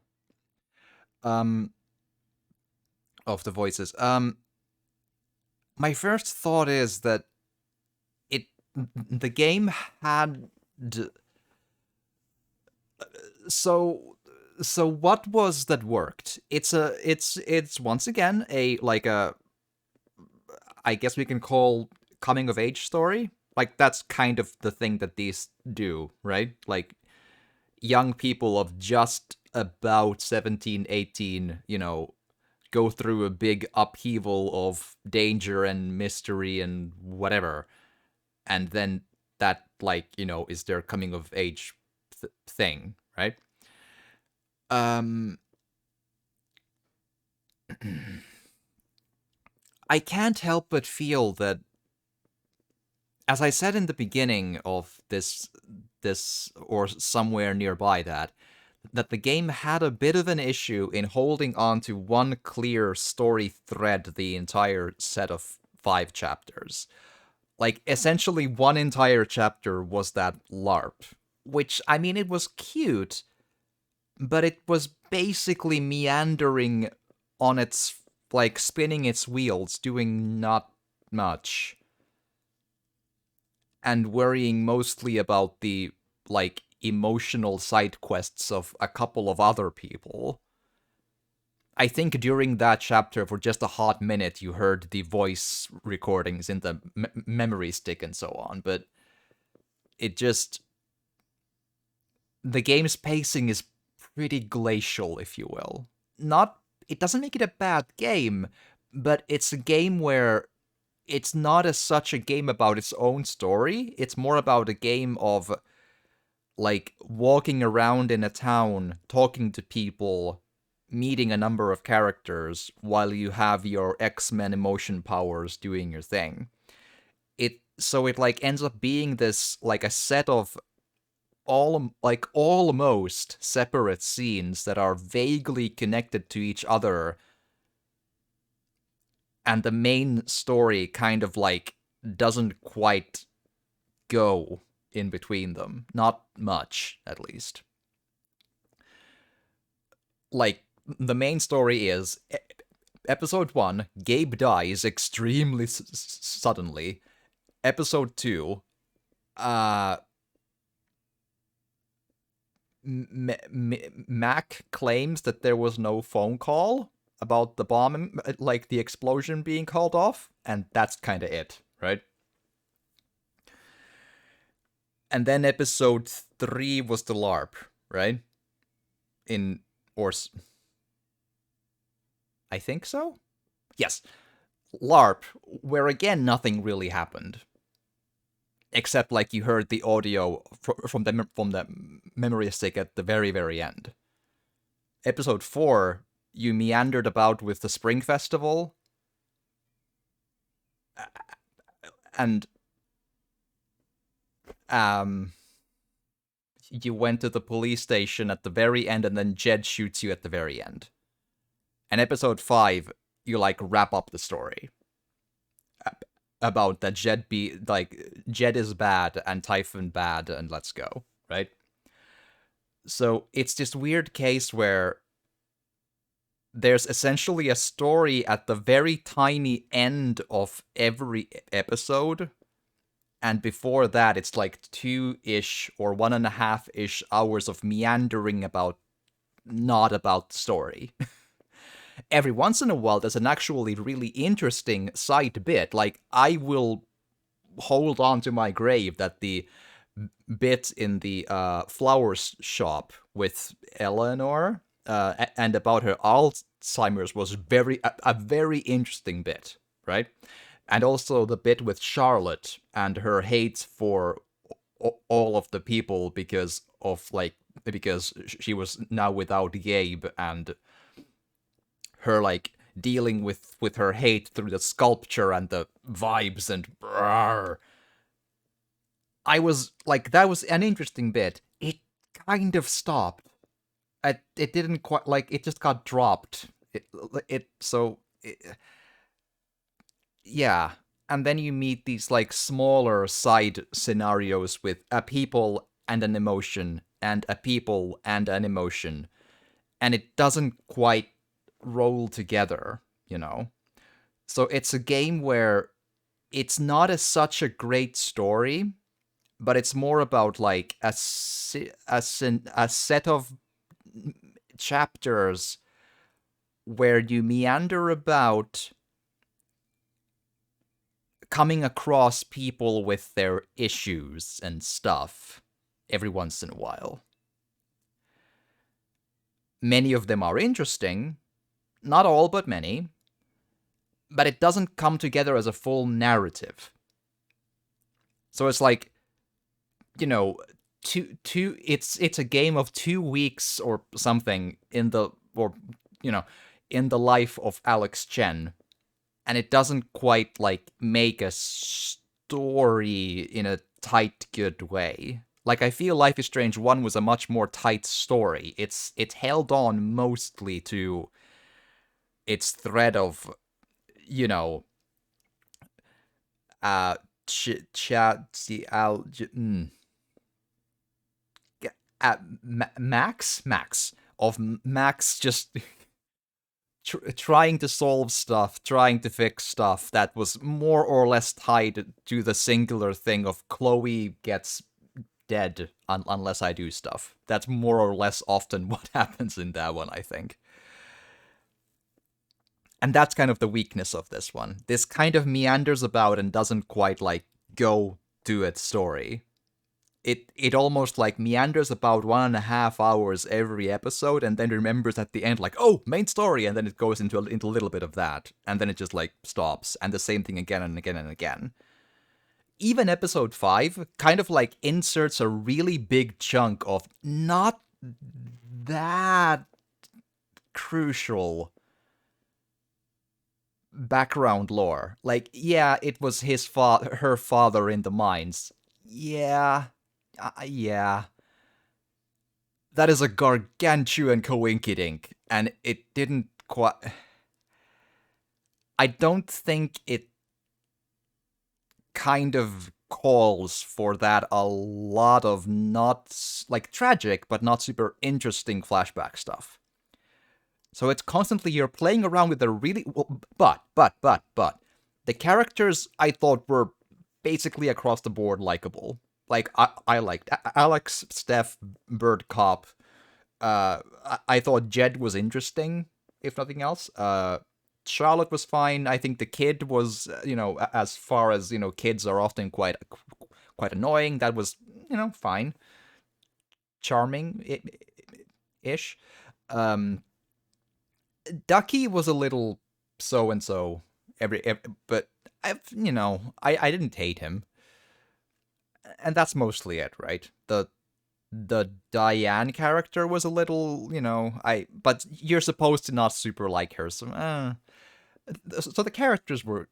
Of the voices. My first thought is that the game had so what was that worked? It's once again I guess we can call coming of age story. Like, that's kind of the thing that these do, right? Like, young people of just about 17, 18, go through a big upheaval of danger and mystery and whatever. And then that, is their coming of age thing, right? I can't help but feel that, as I said in the beginning of this or somewhere nearby that the game had a bit of an issue in holding on to one clear story thread the entire set of 5 chapters. Like, essentially one entire chapter was that LARP, which, I mean, it was cute, but it was basically meandering on its, spinning its wheels, doing not much. And worrying mostly about the, emotional side quests of a couple of other people. I think during that chapter, for just a hot minute, you heard the voice recordings in the memory stick and so on, but it just... The game's pacing is pretty glacial, if you will. It doesn't make it a bad game, but it's a game where it's not as such a game about its own story. It's more about a game of, walking around in a town, talking to people, meeting a number of characters, while you have your X-Men emotion powers doing your thing. So it ends up being this, a set of almost separate scenes that are vaguely connected to each other, and the main story kind of doesn't quite go in between them. Not much, at least. The main story is episode 1, Gabe dies extremely suddenly. Episode 2, Mac claims that there was no phone call about the bomb, the explosion being called off, and that's kind of it, right? And then episode 3 was the LARP, right? I think so? Yes. LARP, where again nothing really happened. Except you heard the audio from the memory stick at the very, very end. Episode 4, you meandered about with the Spring Festival. And you went to the police station at the very end, and then Jed shoots you at the very end. And episode 5, you wrap up the story about that Jed is bad and Typhon bad, and let's go, right? So it's this weird case where there's essentially a story at the very tiny end of every episode, and before that it's 2-ish or 1.5-ish hours of meandering not about the story. Every once in a while, there's an actually really interesting side bit. I will hold on to my grave that the bit in the flowers shop with Eleanor and about her Alzheimer's was a very interesting bit, right? And also the bit with Charlotte and her hate for all of the people because she was now without Gabe, and her dealing with her hate through the sculpture and the vibes and brrr. I was that was an interesting bit. It kind of stopped. It didn't quite it just got dropped. Yeah. and then you meet these like smaller side scenarios with a people and an emotion, and a people and an emotion, and it doesn't quite roll together, you know? So it's a game where it's not such a great story, but it's more about like a set of chapters where you meander about coming across people with their issues and stuff every once in a while. Many of them are interesting, not all, but many, but it doesn't come together as a full narrative. So it's like, you know, it's a game of 2 weeks or something in the life of Alex Chen, and it doesn't quite like make a story in a tight, good way. Like, I feel Life is Strange 1 was a much more tight story. It held on mostly to its thread of, you know, Max just trying to solve stuff, trying to fix stuff that was more or less tied to the singular thing of Chloe gets dead unless I do stuff. That's more or less often what happens in that one, I think. And that's kind of the weakness of this one. This kind of meanders about and doesn't quite, like, go to its story. It almost, like, meanders about 1.5 hours every episode, and then remembers at the end, like, oh, main story, and then it goes into a little bit of that, and then it just, like, stops, and the same thing again and again and again. Even episode 5 kind of, like, inserts a really big chunk of not that crucial background lore. Like, yeah, it was her father in the mines. Yeah. Yeah. That is a gargantuan coinkydink, and it didn't quite... I don't think it kind of calls for that a lot of not, like, tragic, but not super interesting flashback stuff. So it's constantly, you're playing around with a really... But, the characters I thought were basically across the board likable. Like, I liked Alex, Steph, Bird Cop. I thought Jed was interesting, if nothing else. Charlotte was fine. I think the kid was, you know, as far as, you know, kids are often quite annoying. That was, you know, fine. Charming-ish. Ducky was a little so-and-so, but, I didn't hate him. And that's mostly it, right? The Diane character was a little, you know, but you're supposed to not super like her, so the characters were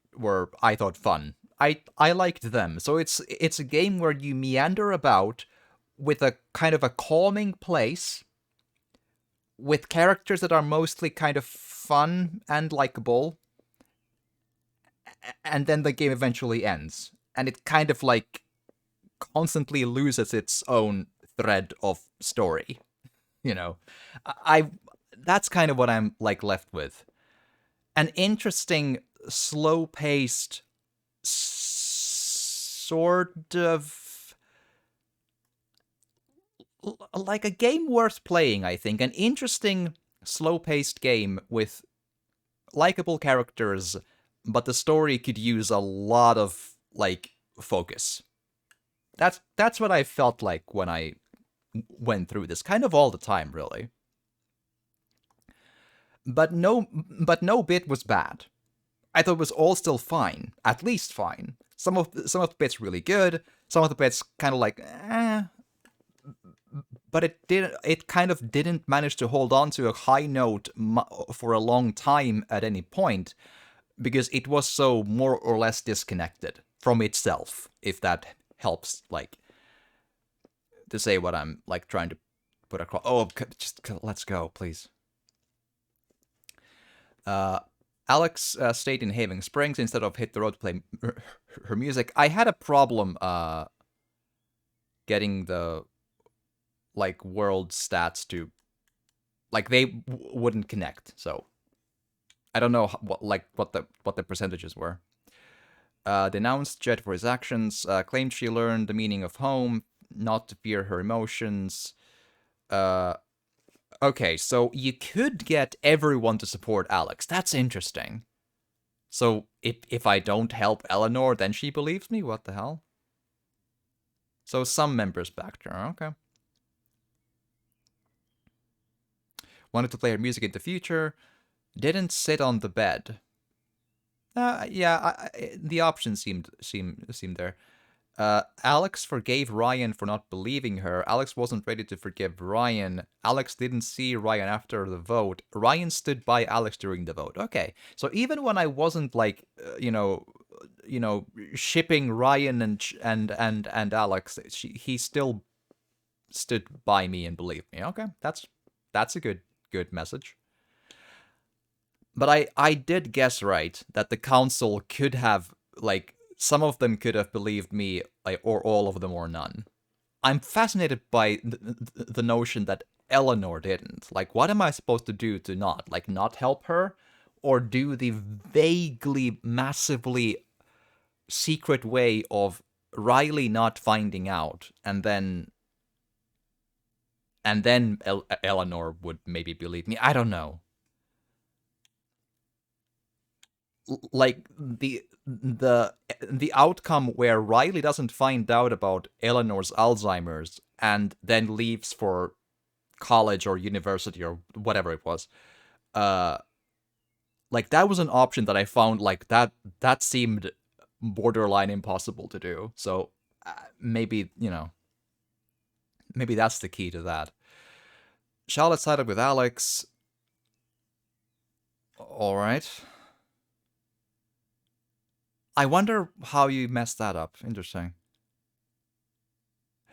I thought fun. I liked them. So it's a game where you meander about with a kind of a calming place, with characters that are mostly kind of fun and likable, and then the game eventually ends, and it kind of like constantly loses its own thread of story. You know, that's kind of what I'm like left with. An interesting, slow-paced, sort of like a game worth playing, I think. An interesting, slow-paced game with likable characters, but the story could use a lot of, like, focus. That's what I felt like when I went through this, kind of all the time, really. But no bit was bad. I thought it was all still fine, at least fine. Some of the bits really good, some of the bits kind of like, but it kind of didn't manage to hold on to a high note for a long time at any point, because it was so more or less disconnected from itself, if that helps, like, to say what I'm, like, trying to put across. Oh, just let's go, please. Alex stayed in Haven Springs instead of hit the road to play her music. I had a problem getting the like world stats to like they wouldn't connect. So I don't know what the percentages were. Denounced Jed for his actions. Claimed she learned the meaning of home, not to fear her emotions. Okay, so you could get everyone to support Alex. That's interesting. So if I don't help Eleanor, then she believes me? What the hell? So some members backed her. Okay. Wanted to play her music in the future. Didn't sit on the bed. Yeah, the options seemed there. Alex forgave Ryan for not believing her. Alex wasn't ready to forgive Ryan. Alex didn't see Ryan after the vote. Ryan stood by Alex during the vote. Okay, so even when I wasn't like, shipping Ryan and Alex, he still stood by me and believed me. Okay, that's a good message. But I did guess right that the council could have, like, some of them could have believed me, like, or all of them or none. I'm fascinated by the notion that Eleanor didn't. Like, what am I supposed to do to not? Like, not help her? Or do the vaguely, massively secret way of Riley not finding out, and then Eleanor would maybe believe me? I don't know. Like, the outcome where Riley doesn't find out about Eleanor's Alzheimer's and then leaves for college or university or whatever it was, like, that was an option that I found, like, that seemed borderline impossible to do. So maybe, maybe that's the key to that. Charlotte sided with Alex. All right. I wonder how you messed that up. Interesting.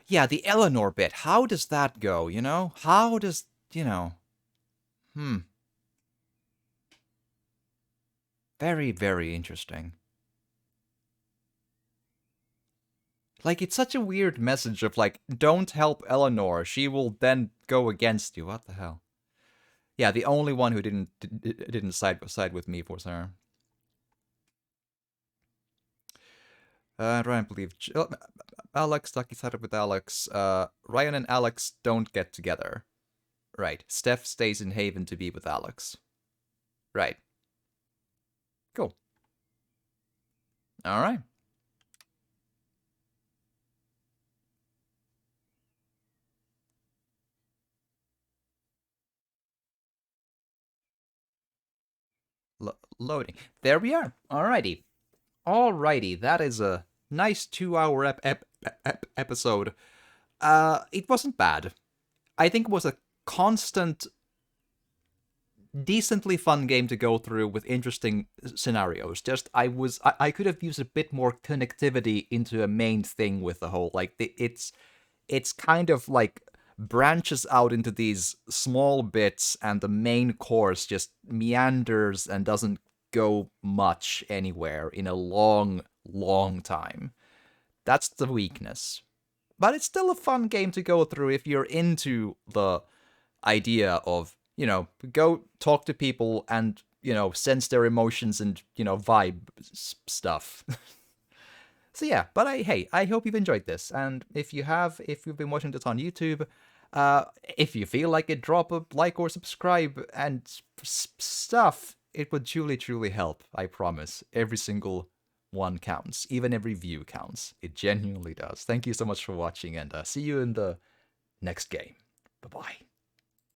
Yeah, the Eleanor bit. How does that go, How does, Very, very interesting. Like, it's such a weird message of, like, don't help Eleanor. She will then go against you. What the hell? Yeah, the only one who didn't side with me was her. Ryan believed Alex, Ducky sided with Alex. Ryan and Alex don't get together. Right. Steph stays in Haven to be with Alex. Right. Cool. All right. Loading. There we are. Alrighty. Alrighty. That is a nice 2-hour episode. It wasn't bad. I think it was a constant, decently fun game to go through with interesting scenarios. Just, I could have used a bit more connectivity into a main thing with the whole, like, it's kind of like branches out into these small bits, and the main course just meanders and doesn't go much anywhere in a long time. That's the weakness. But it's still a fun game to go through if you're into the idea of, go talk to people and, sense their emotions and, vibe stuff. So yeah, but I hope you've enjoyed this. And if you've been watching this on YouTube, if you feel like it, drop a like or subscribe and stuff. It would truly help, I promise. Every single one counts. Even every view counts. It genuinely does. Thank you so much for watching, and see you in the next game. Bye-bye.